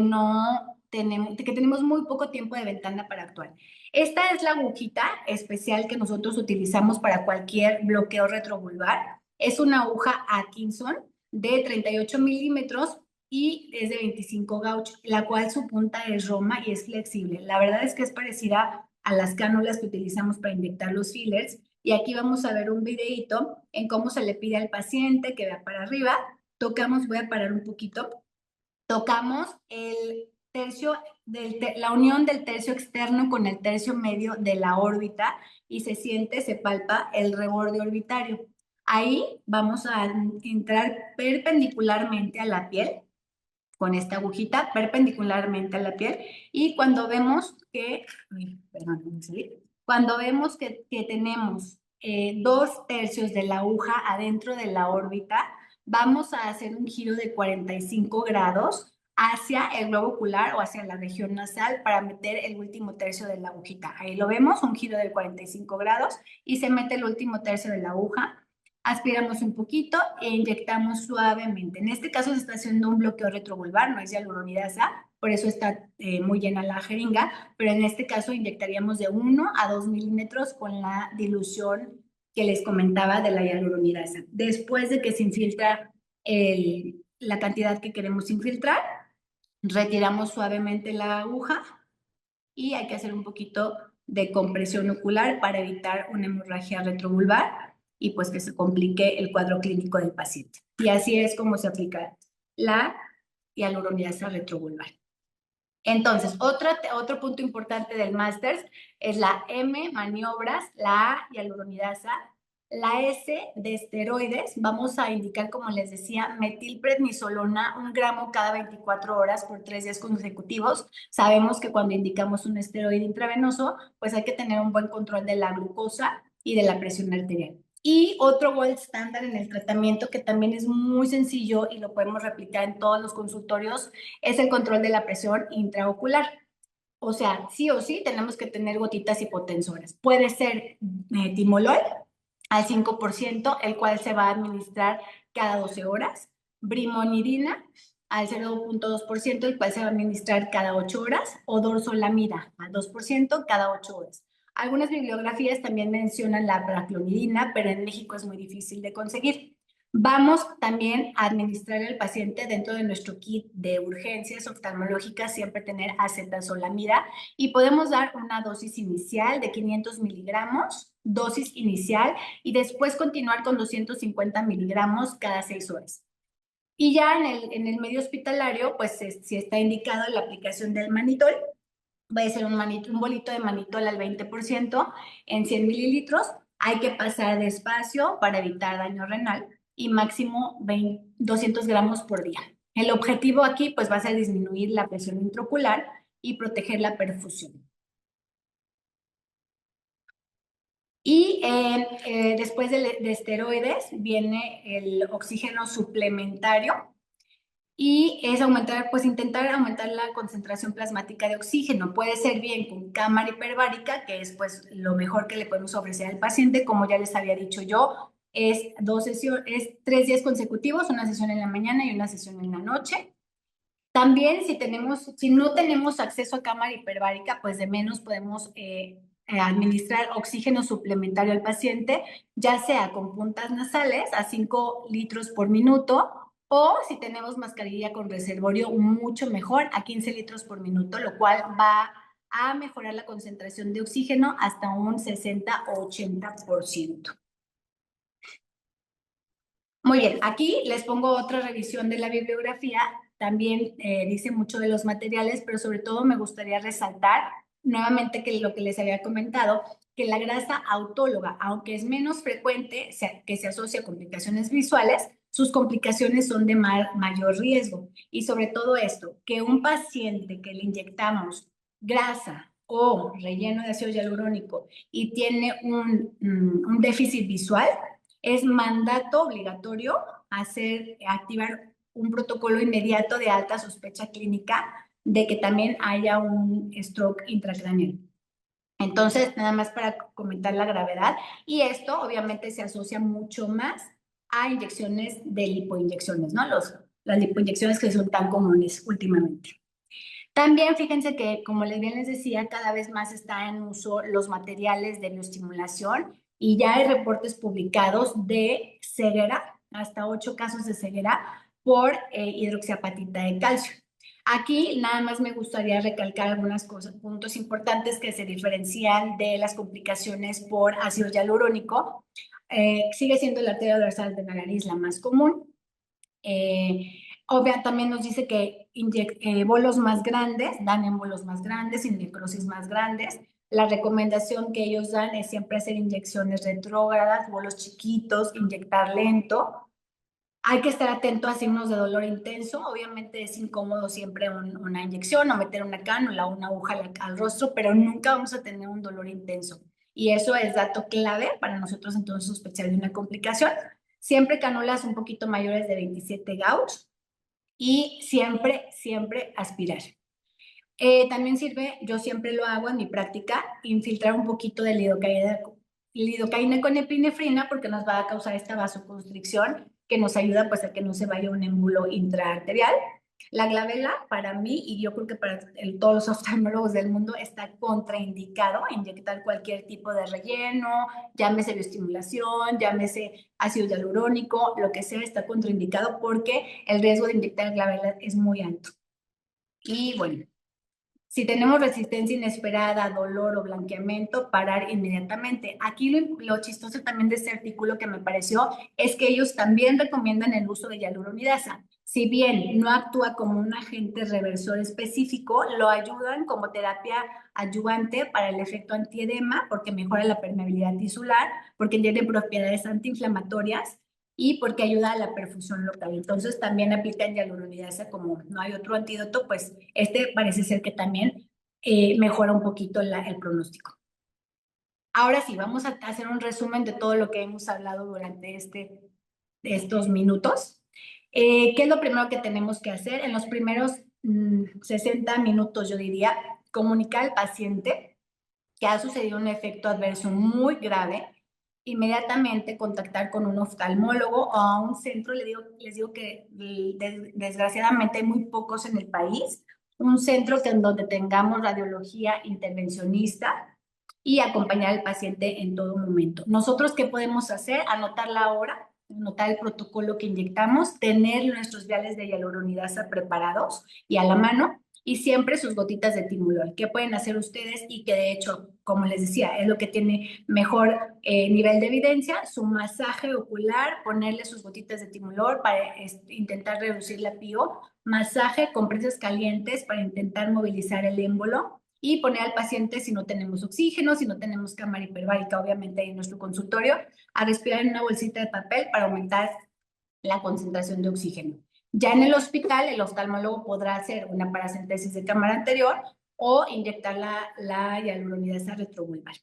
tenemos muy poco tiempo de ventana para actuar. Esta es la agujita especial que nosotros utilizamos para cualquier bloqueo retrovulvar. Es una aguja Atkinson de 38 milímetros y es de 25 gauch, la cual su punta es roma y es flexible. La verdad es que es parecida a las cánulas que utilizamos para inyectar los fillers. Y aquí vamos a ver un videito en cómo se le pide al paciente que vea para arriba. Tocamos, voy a parar un poquito. Tocamos el tercio, la unión del tercio externo con el tercio medio de la órbita y se siente, se palpa el reborde orbitario. Ahí vamos a entrar perpendicularmente a la piel con esta agujita perpendicularmente a la piel y cuando vemos que, cuando vemos que tenemos 2/3 de la aguja adentro de la órbita, vamos a hacer un giro de 45 grados hacia el globo ocular o hacia la región nasal para meter el último tercio de la agujita. Ahí lo vemos, un giro de 45 grados y se mete el último tercio de la aguja. Aspiramos un poquito e inyectamos suavemente. En este caso se está haciendo un bloqueo retrovulvar, no es hialuronidasa, por eso está muy llena la jeringa, pero en este caso inyectaríamos de 1 a 2 milímetros con la dilución que les comentaba de la hialuronidasa. Después de que se infiltra la cantidad que queremos infiltrar, retiramos suavemente la aguja y hay que hacer un poquito de compresión ocular para evitar una hemorragia retrovulvar y pues que se complique el cuadro clínico del paciente. Y así es como se aplica la hialuronidasa retrovulvar. Entonces, otro punto importante del máster es la M, maniobras, la A, hialuronidasa, la S de esteroides. Vamos a indicar, como les decía, metilprednisolona, 1 gramo cada 24 horas por 3 días consecutivos. Sabemos que cuando indicamos un esteroide intravenoso, pues hay que tener un buen control de la glucosa y de la presión arterial. Y otro gold estándar en el tratamiento que también es muy sencillo y lo podemos replicar en todos los consultorios es el control de la presión intraocular. O sea, sí o sí tenemos que tener gotitas hipotensoras. Puede ser timolol al 5%, el cual se va a administrar cada 12 horas. Brimonidina al 0.2%, el cual se va a administrar cada 8 horas. O dorzolamida al 2% cada 8 horas. Algunas bibliografías también mencionan la braclonidina, pero en México es muy difícil de conseguir. Vamos también a administrar al paciente dentro de nuestro kit de urgencias oftalmológicas, siempre tener acetazolamida y podemos dar una dosis inicial de 500 miligramos, dosis inicial, y después continuar con 250 miligramos cada 6 horas. Y ya en el medio hospitalario, pues si está indicado la aplicación del manitol, va a ser un bolito de manitol al 20% en 100 mililitros. Hay que pasar despacio para evitar daño renal y máximo 200 gramos por día. El objetivo aquí pues va a ser disminuir la presión intraocular y proteger la perfusión. Y después de esteroides viene el oxígeno suplementario, y es aumentar, pues intentar aumentar la concentración plasmática de oxígeno. Puede ser bien con cámara hiperbárica, que es pues lo mejor que le podemos ofrecer al paciente, como ya les había dicho yo, es 3 días consecutivos, una sesión en la mañana y una sesión en la noche. También si no tenemos acceso a cámara hiperbárica, pues de menos podemos administrar oxígeno suplementario al paciente, ya sea con puntas nasales a 5 litros por minuto, o si tenemos mascarilla con reservorio, mucho mejor, a 15 litros por minuto, lo cual va a mejorar la concentración de oxígeno hasta un 60 o 80%. Muy bien, aquí les pongo otra revisión de la bibliografía. También dice mucho de los materiales, pero sobre todo me gustaría resaltar nuevamente que lo que les había comentado, que la grasa autóloga, aunque es menos frecuente que se asocia a complicaciones visuales, sus complicaciones son de mayor riesgo. Y sobre todo esto, que un paciente que le inyectamos grasa o relleno de ácido hialurónico y tiene un déficit visual, es mandato obligatorio activar un protocolo inmediato de alta sospecha clínica de que también haya un stroke intracraneal. Entonces, nada más para comentar la gravedad, y esto obviamente se asocia mucho más a inyecciones de lipoinyecciones, ¿no? Las lipoinyecciones que son tan comunes últimamente. También fíjense que, como bien les decía, cada vez más está en uso los materiales de bioestimulación y ya hay reportes publicados de ceguera, hasta 8 casos de ceguera por hidroxiapatita de calcio. Aquí nada más me gustaría recalcar algunas cosas, puntos importantes que se diferencian de las complicaciones por ácido hialurónico. Sigue siendo la arteria dorsal de la nariz la más común. Obvia, también nos dice que bolos más grandes, dan en bolos más grandes, en necrosis más grandes. La recomendación que ellos dan es siempre hacer inyecciones retrógradas, bolos chiquitos, inyectar lento. Hay que estar atento a signos de dolor intenso. Obviamente es incómodo siempre una inyección o meter una cánula o una aguja al rostro, pero nunca vamos a tener un dolor intenso. y eso es dato clave para nosotros entonces sospechar de una complicación. Siempre canulas un poquito mayores de 27 gauge y siempre, siempre aspirar. También sirve, yo siempre lo hago en mi práctica, infiltrar un poquito de lidocaína con epinefrina porque nos va a causar esta vasoconstricción que nos ayuda pues a que no se vaya un émbulo intraarterial. La glabela para mí y yo creo que para todos los oftalmólogos del mundo está contraindicado inyectar cualquier tipo de relleno, llámese bioestimulación, llámese ácido hialurónico, lo que sea está contraindicado porque el riesgo de inyectar glabela es muy alto. Y bueno, si tenemos resistencia inesperada, dolor o blanqueamiento, parar inmediatamente. Aquí lo chistoso también de este artículo que me pareció es que ellos también recomiendan el uso de hialuronidasa. Si bien no actúa como un agente reversor específico, lo ayudan como terapia adyuvante para el efecto antiedema, porque mejora la permeabilidad tisular, porque tiene propiedades antiinflamatorias y porque ayuda a la perfusión local. Entonces también aplican hialuronidasa como no hay otro antídoto, pues este parece ser que también mejora un poquito el pronóstico. Ahora sí, vamos a hacer un resumen de todo lo que hemos hablado durante estos minutos. ¿Qué es lo primero que tenemos que hacer? En los primeros 60 minutos, yo diría, comunicar al paciente que ha sucedido un efecto adverso muy grave, inmediatamente contactar con un oftalmólogo o a un centro. Les digo que desgraciadamente hay muy pocos en el país. Un centro que en donde tengamos radiología intervencionista y acompañar al paciente en todo momento. Nosotros, ¿qué podemos hacer? Anotar la hora, anotar el protocolo que inyectamos, tener nuestros viales de hialuronidasa preparados y a la mano, y siempre sus gotitas de timolol. ¿Qué pueden hacer ustedes? Y que de hecho, como les decía, es lo que tiene mejor nivel de evidencia, su masaje ocular, ponerle sus gotitas de timolol para intentar reducir la PIO, masaje con presas calientes para intentar movilizar el émbolo y poner al paciente, si no tenemos oxígeno, si no tenemos cámara hiperbárica, obviamente en nuestro consultorio, a respirar en una bolsita de papel para aumentar la concentración de oxígeno. Ya en el hospital, el oftalmólogo podrá hacer una paracentesis de cámara anterior o inyectar la hialuronidasa retrovulvar.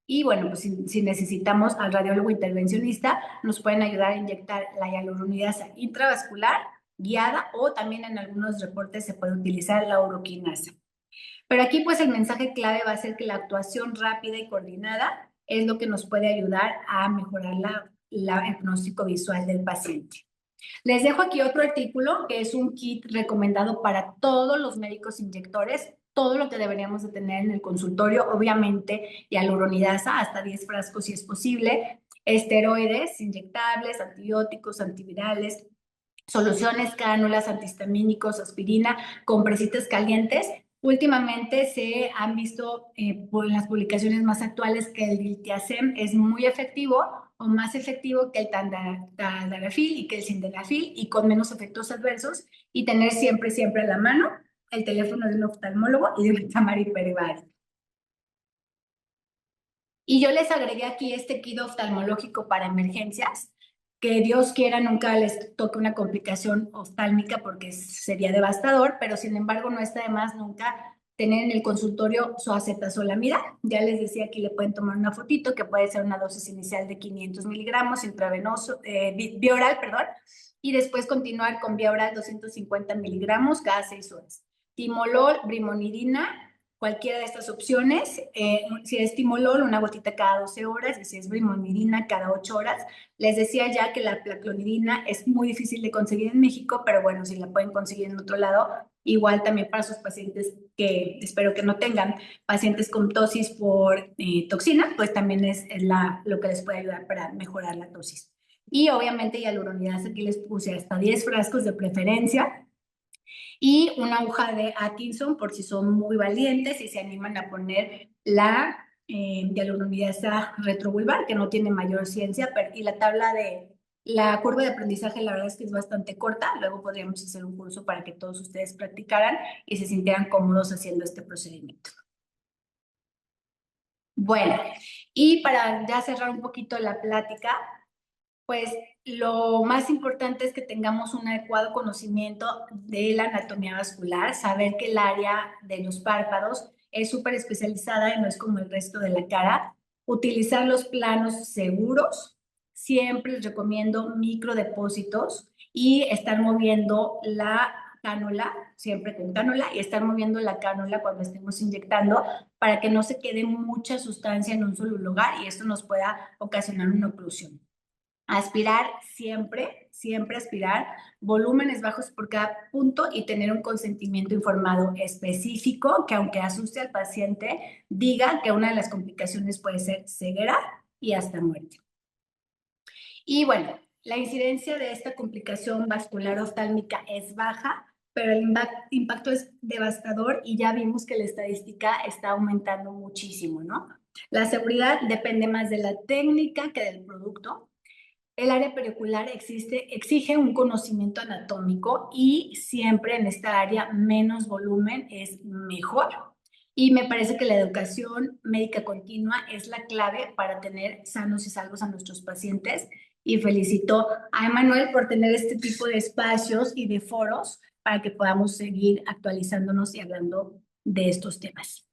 Y bueno, pues si necesitamos al radiólogo intervencionista, nos pueden ayudar a inyectar la hialuronidasa intravascular guiada o también en algunos reportes se puede utilizar la uroquinasa. Pero aquí pues el mensaje clave va a ser que la actuación rápida y coordinada es lo que nos puede ayudar a mejorar el pronóstico visual del paciente. Les dejo aquí otro artículo que es un kit recomendado para todos los médicos inyectores, todo lo que deberíamos de tener en el consultorio, obviamente hialuronidasa, hasta 10 frascos si es posible, esteroides inyectables, antibióticos, antivirales, soluciones, cánulas, antihistamínicos, aspirina, compresitas calientes. Últimamente se han visto en las publicaciones más actuales que el diltiazem es muy efectivo o más efectivo que el tadalafil y que el sildenafil y con menos efectos adversos y tener siempre, siempre a la mano el teléfono de un oftalmólogo y de una cámara hiperbárica. Y yo les agregué aquí este kit oftalmológico para emergencias, que Dios quiera nunca les toque una complicación oftálmica porque sería devastador, pero sin embargo no está de más nunca tener en el consultorio su acetazolamida. Ya les decía, aquí le pueden tomar una fotito que puede ser una dosis inicial de 500 miligramos intravenoso, vía oral, perdón, y después continuar con vía oral 250 miligramos cada 6 horas. Timolol, brimonidina, cualquiera de estas opciones. Si es timolol, una gotita cada 12 horas, y si es brimonidina, cada 8 horas. Les decía ya que la placlonidina es muy difícil de conseguir en México, pero bueno, si la pueden conseguir en otro lado, igual también para sus pacientes que espero que no tengan pacientes con tosis por toxina, pues también es lo que les puede ayudar para mejorar la tosis. Y obviamente hialuronidasa, aquí les puse hasta 10 frascos de preferencia, y una aguja de Atkinson por si son muy valientes y se animan a poner la hialuronidasa retrovulvar, que no tiene mayor ciencia, y la tabla de la curva de aprendizaje, la verdad es que es bastante corta. Luego podríamos hacer un curso para que todos ustedes practicaran y se sintieran cómodos haciendo este procedimiento. Bueno, y para ya cerrar un poquito la plática, pues lo más importante es que tengamos un adecuado conocimiento de la anatomía vascular, saber que el área de los párpados es súper especializada y no es como el resto de la cara. Utilizar los planos seguros. Siempre les recomiendo microdepósitos y estar moviendo la cánula, siempre con cánula, y estar moviendo la cánula cuando estemos inyectando para que no se quede mucha sustancia en un solo lugar y esto nos pueda ocasionar una oclusión. Aspirar siempre, siempre aspirar, volúmenes bajos por cada punto y tener un consentimiento informado específico que aunque asuste al paciente, diga que una de las complicaciones puede ser ceguera y hasta muerte. Y bueno, la incidencia de esta complicación vascular oftálmica es baja, pero el impacto es devastador y ya vimos que la estadística está aumentando muchísimo, ¿no? La seguridad depende más de la técnica que del producto. El área periocular exige un conocimiento anatómico y siempre en esta área menos volumen es mejor. Y me parece que la educación médica continua es la clave para tener sanos y salvos a nuestros pacientes. Y felicito a Emanuel por tener este tipo de espacios y de foros para que podamos seguir actualizándonos y hablando de estos temas.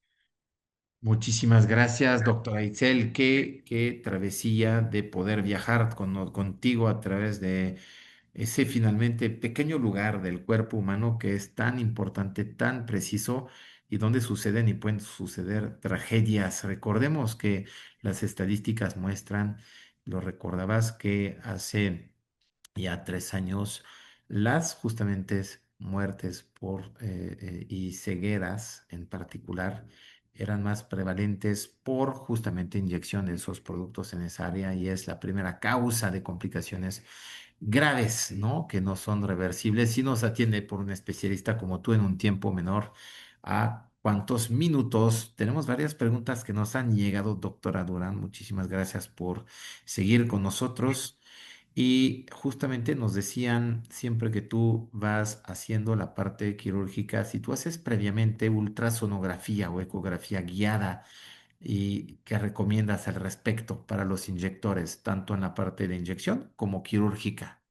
Muchísimas gracias, doctora Itzel. Qué travesía de poder viajar contigo a través de ese finalmente pequeño lugar del cuerpo humano que es tan importante, tan preciso y donde suceden y pueden suceder tragedias. Recordemos que las estadísticas muestran, lo recordabas, que hace ya 3 años las justamente muertes y cegueras en particular eran más prevalentes por justamente inyección de esos productos en esa área y es la primera causa de complicaciones graves, ¿no? Que no son reversibles si no se atiende por un especialista como tú en un tiempo menor a cuántos minutos. Tenemos varias preguntas que nos han llegado, doctora Durán. Muchísimas gracias por seguir con nosotros. Y justamente nos decían, siempre que tú vas haciendo la parte quirúrgica, si tú haces previamente ultrasonografía o ecografía guiada, ¿y qué recomiendas al respecto para los inyectores, tanto en la parte de inyección como quirúrgica?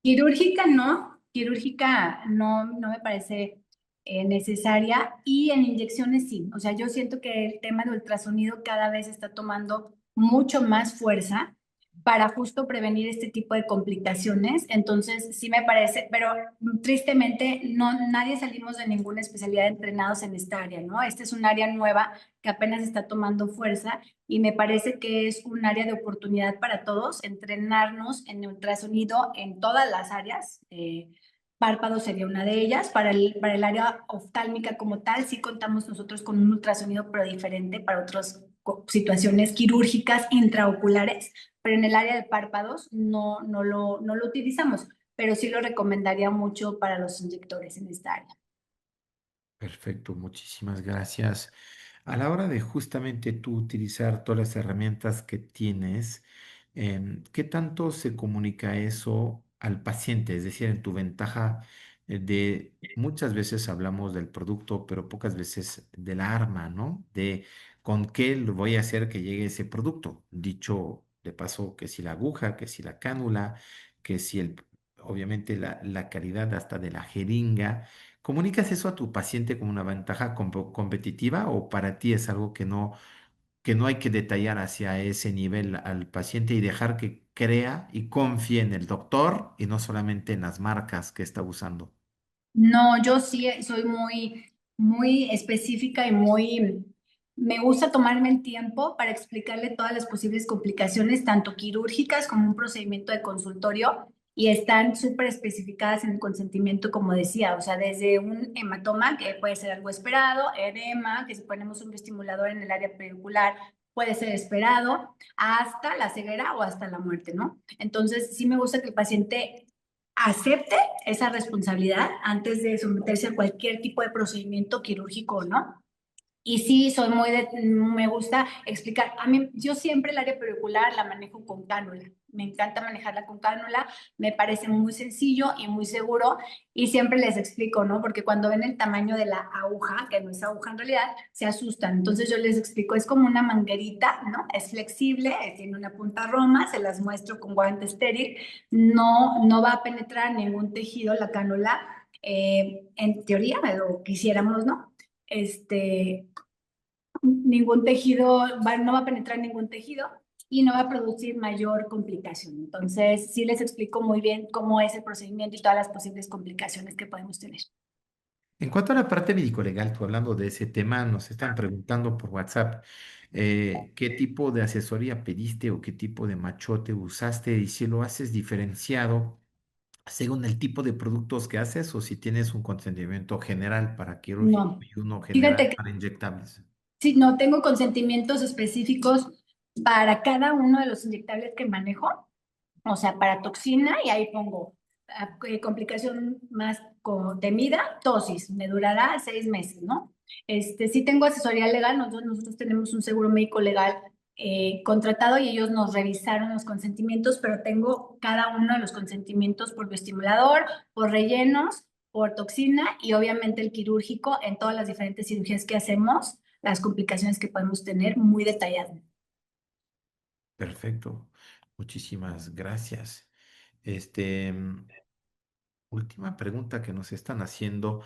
Quirúrgica no, no me parece necesaria y en inyecciones sí. O sea, yo siento que el tema de ultrasonido cada vez está tomando mucho más fuerza para justo prevenir este tipo de complicaciones. Entonces, sí me parece, pero tristemente no, nadie salimos de ninguna especialidad entrenados en esta área, ¿no? Esta es un área nueva que apenas está tomando fuerza y me parece que es un área de oportunidad para todos, entrenarnos en ultrasonido en todas las áreas. Párpado sería una de ellas. Para el área oftálmica como tal, sí contamos nosotros con un ultrasonido, pero diferente para otras situaciones quirúrgicas intraoculares, pero en el área de párpados no lo utilizamos, pero sí lo recomendaría mucho para los inyectores en esta área. Perfecto, muchísimas gracias. A la hora de justamente tú utilizar todas las herramientas que tienes, ¿qué tanto se comunica eso al paciente? Es decir, en tu ventaja de muchas veces hablamos del producto, pero pocas veces del arma, ¿no? De con qué lo voy a hacer que llegue ese producto. Dicho de paso, que si la aguja, que si la cánula, que si obviamente la calidad hasta de la jeringa. ¿Comunicas eso a tu paciente como una ventaja competitiva o para ti es algo que no hay que detallar hacia ese nivel al paciente y dejar que crea y confíe en el doctor y no solamente en las marcas que está usando? No, yo sí soy muy específica y me gusta tomarme el tiempo para explicarle todas las posibles complicaciones, tanto quirúrgicas como un procedimiento de consultorio, y están súper especificadas en el consentimiento, como decía, o sea, desde un hematoma, que puede ser algo esperado, edema, que si ponemos un estimulador en el área pericular, puede ser esperado, hasta la ceguera o hasta la muerte, ¿no? Entonces, sí me gusta que el paciente acepte esa responsabilidad antes de someterse a cualquier tipo de procedimiento quirúrgico, ¿no? Y sí, me gusta explicar. A mí, yo siempre el área pericular la manejo con cánula. Me encanta manejarla con cánula, me parece muy sencillo y muy seguro. Y siempre les explico, ¿no? Porque cuando ven el tamaño de la aguja, que no es aguja en realidad, se asustan. Entonces yo les explico, es como una manguerita, ¿no? Es flexible, tiene una punta roma, se las muestro con guante estéril. No va a penetrar ningún tejido la cánula. En teoría, lo quisiéramos, ¿no? Este, ningún tejido, no va a penetrar ningún tejido y no va a producir mayor complicación. Entonces, sí les explico muy bien cómo es el procedimiento y todas las posibles complicaciones que podemos tener. En cuanto a la parte médico-legal, tú hablando de ese tema, nos están preguntando por WhatsApp qué tipo de asesoría pediste o qué tipo de machote usaste y si lo haces diferenciado según el tipo de productos que haces o si tienes un consentimiento general para quirúrgico No, y uno fíjate general que para inyectables. sí, no tengo consentimientos específicos para cada uno de los inyectables que manejo. O sea, para toxina, y ahí pongo complicación más temida, tosis, me durará 6 meses, ¿no? Sí tengo asesoría legal, nosotros tenemos un seguro médico legal contratado y ellos nos revisaron los consentimientos, pero tengo cada uno de los consentimientos por bioestimulador, por rellenos, por toxina y obviamente el quirúrgico en todas las diferentes cirugías que hacemos, las complicaciones que podemos tener muy detalladas. Perfecto. Muchísimas gracias. Este, última pregunta que nos están haciendo.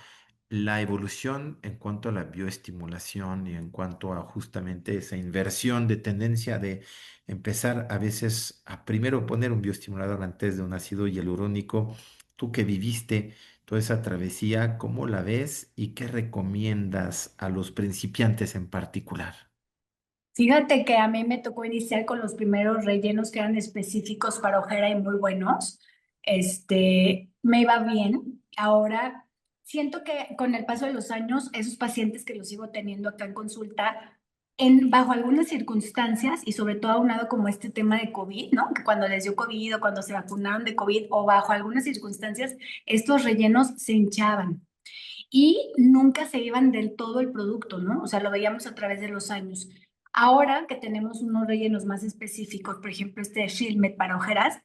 La evolución en cuanto a la bioestimulación y en cuanto a justamente esa inversión de tendencia de empezar a veces a primero poner un bioestimulador antes de un ácido hialurónico, tú que viviste toda esa travesía, ¿cómo la ves y qué recomiendas a los principiantes en particular? Fíjate que a mí me tocó iniciar con los primeros rellenos que eran específicos para ojera y muy buenos. Me iba bien. Ahora siento que con el paso de los años, esos pacientes que los sigo teniendo acá en consulta, bajo algunas circunstancias y sobre todo aunado como este tema de COVID, ¿no? Que cuando les dio COVID o cuando se vacunaron de COVID o bajo algunas circunstancias, estos rellenos se hinchaban y nunca se iban del todo el producto, ¿no? O sea, lo veíamos a través de los años. Ahora que tenemos unos rellenos más específicos, por ejemplo, este Shieldmed para ojeras,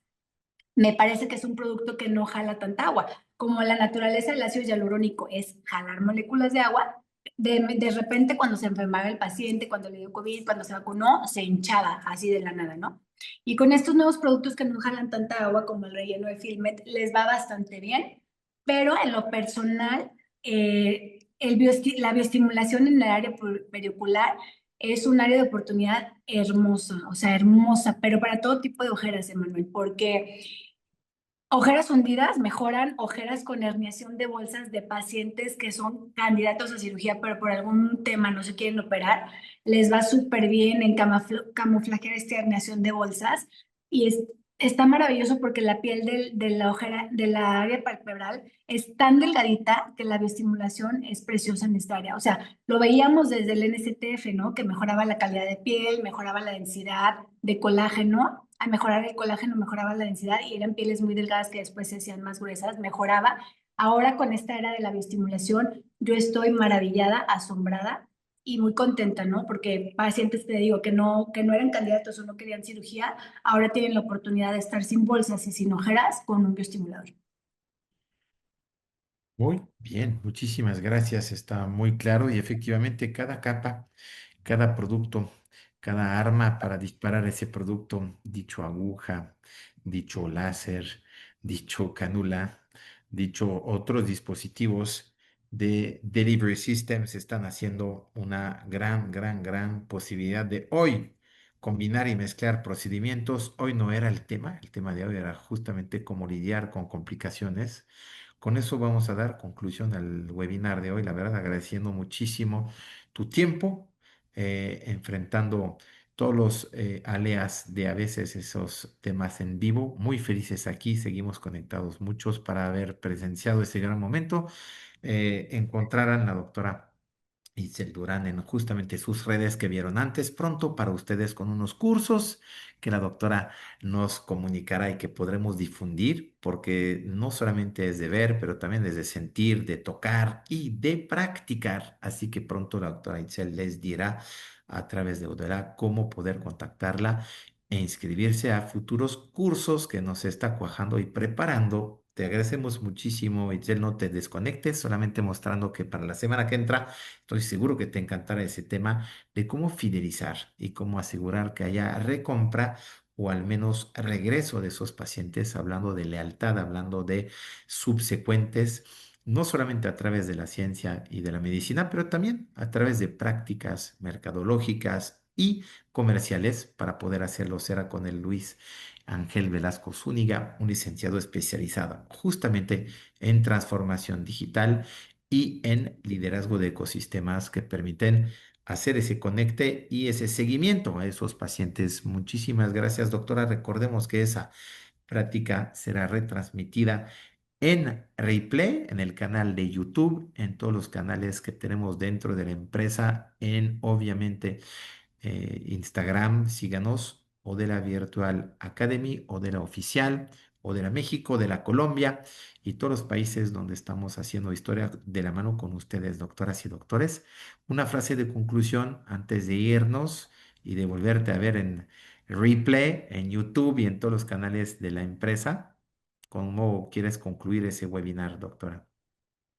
me parece que es un producto que no jala tanta agua. Como la naturaleza del ácido hialurónico es jalar moléculas de agua, de repente cuando se enfermaba el paciente, cuando le dio COVID, cuando se vacunó, se hinchaba así de la nada, ¿no? Y con estos nuevos productos que no jalan tanta agua como el relleno de Filmet, les va bastante bien, pero en lo personal, la bioestimulación en el área periocular es un área de oportunidad hermosa, o sea, hermosa, pero para todo tipo de ojeras, Emanuel, porque ojeras hundidas mejoran ojeras con herniación de bolsas de pacientes que son candidatos a cirugía, pero por algún tema no se quieren operar. Les va súper bien en camuflajear esta herniación de bolsas y está maravilloso porque la piel de la ojera, de la área palpebral es tan delgadita que la bioestimulación es preciosa en esta área. O sea, lo veíamos desde el NSTF, ¿no? Que mejoraba la calidad de piel, mejoraba la densidad de colágeno. Al mejorar el colágeno mejoraba la densidad y eran pieles muy delgadas que después se hacían más gruesas, mejoraba. Ahora con esta era de la bioestimulación, yo estoy maravillada, asombrada y muy contenta, ¿no? Porque pacientes, te digo, que no eran candidatos o no querían cirugía, ahora tienen la oportunidad de estar sin bolsas y sin ojeras con un bioestimulador. Muy bien, muchísimas gracias. Está muy claro y efectivamente cada capa, cada producto, cada arma para disparar ese producto, dicho aguja, dicho láser, dicho cánula, dicho otros dispositivos de delivery systems están haciendo una gran, gran, gran posibilidad de hoy combinar y mezclar procedimientos. Hoy no era el tema de hoy era justamente cómo lidiar con complicaciones. Con eso vamos a dar conclusión al webinar de hoy. La verdad, agradeciendo muchísimo tu tiempo, enfrentando todos los aleas de a veces esos temas en vivo. Muy felices aquí, seguimos conectados muchos para haber presenciado ese gran momento. Encontrarán la doctora Itzel Durán en justamente sus redes que vieron antes, pronto para ustedes con unos cursos que la doctora nos comunicará y que podremos difundir, porque no solamente es de ver, pero también es de sentir, de tocar y de practicar. Así que pronto la doctora Itzel les dirá a través de Udera cómo poder contactarla e inscribirse a futuros cursos que nos está cuajando y preparando. Te agradecemos muchísimo, Itzel, no te desconectes, solamente mostrando que para la semana que entra estoy seguro que te encantará ese tema de cómo fidelizar y cómo asegurar que haya recompra o al menos regreso de esos pacientes, hablando de lealtad, hablando de subsecuentes no solamente a través de la ciencia y de la medicina, pero también a través de prácticas mercadológicas y comerciales para poder hacerlo. Será con el Luis Ángel Velasco Zúñiga, un licenciado especializado justamente en transformación digital y en liderazgo de ecosistemas que permiten hacer ese conecte y ese seguimiento a esos pacientes. Muchísimas gracias, doctora. Recordemos que esa práctica será retransmitida en replay en el canal de YouTube, en todos los canales que tenemos dentro de la empresa, en obviamente Instagram, síganos, o de la Virtual Academy, o de la oficial, o de la México, de la Colombia y todos los países donde estamos haciendo historia de la mano con ustedes, doctoras y doctores. Una frase de conclusión antes de irnos y de volverte a ver en replay, en YouTube y en todos los canales de la empresa. ¿Cómo quieres concluir ese webinar, doctora?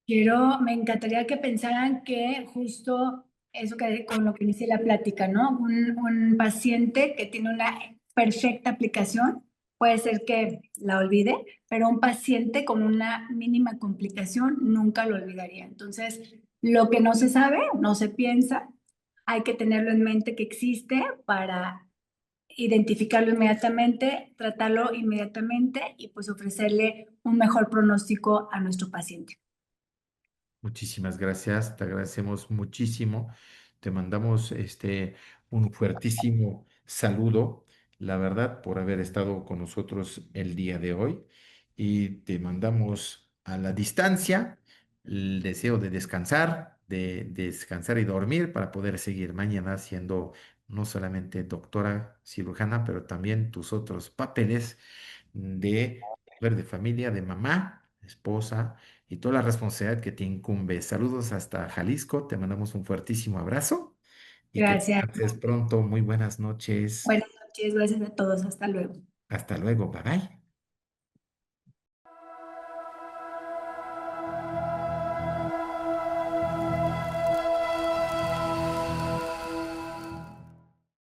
Me encantaría que pensaran que justo eso que con lo que inicia la plática, ¿no? Un paciente que tiene una perfecta aplicación puede ser que la olvide, pero un paciente con una mínima complicación nunca lo olvidaría. Entonces, lo que no se sabe, no se piensa, hay que tenerlo en mente que existe para identificarlo inmediatamente, tratarlo inmediatamente y pues ofrecerle un mejor pronóstico a nuestro paciente. Muchísimas gracias, te agradecemos muchísimo. Te mandamos un fuertísimo saludo, la verdad, por haber estado con nosotros el día de hoy. Y te mandamos a la distancia el deseo de descansar y dormir para poder seguir mañana siendo no solamente doctora cirujana, pero también tus otros papeles de mujer de familia, de mamá, esposa y toda la responsabilidad que te incumbe. Saludos hasta Jalisco, te mandamos un fuertísimo abrazo y que Gracias. descanses pronto. Muy buenas noches. Buenas noches, gracias a todos. Hasta luego. Hasta luego, bye bye.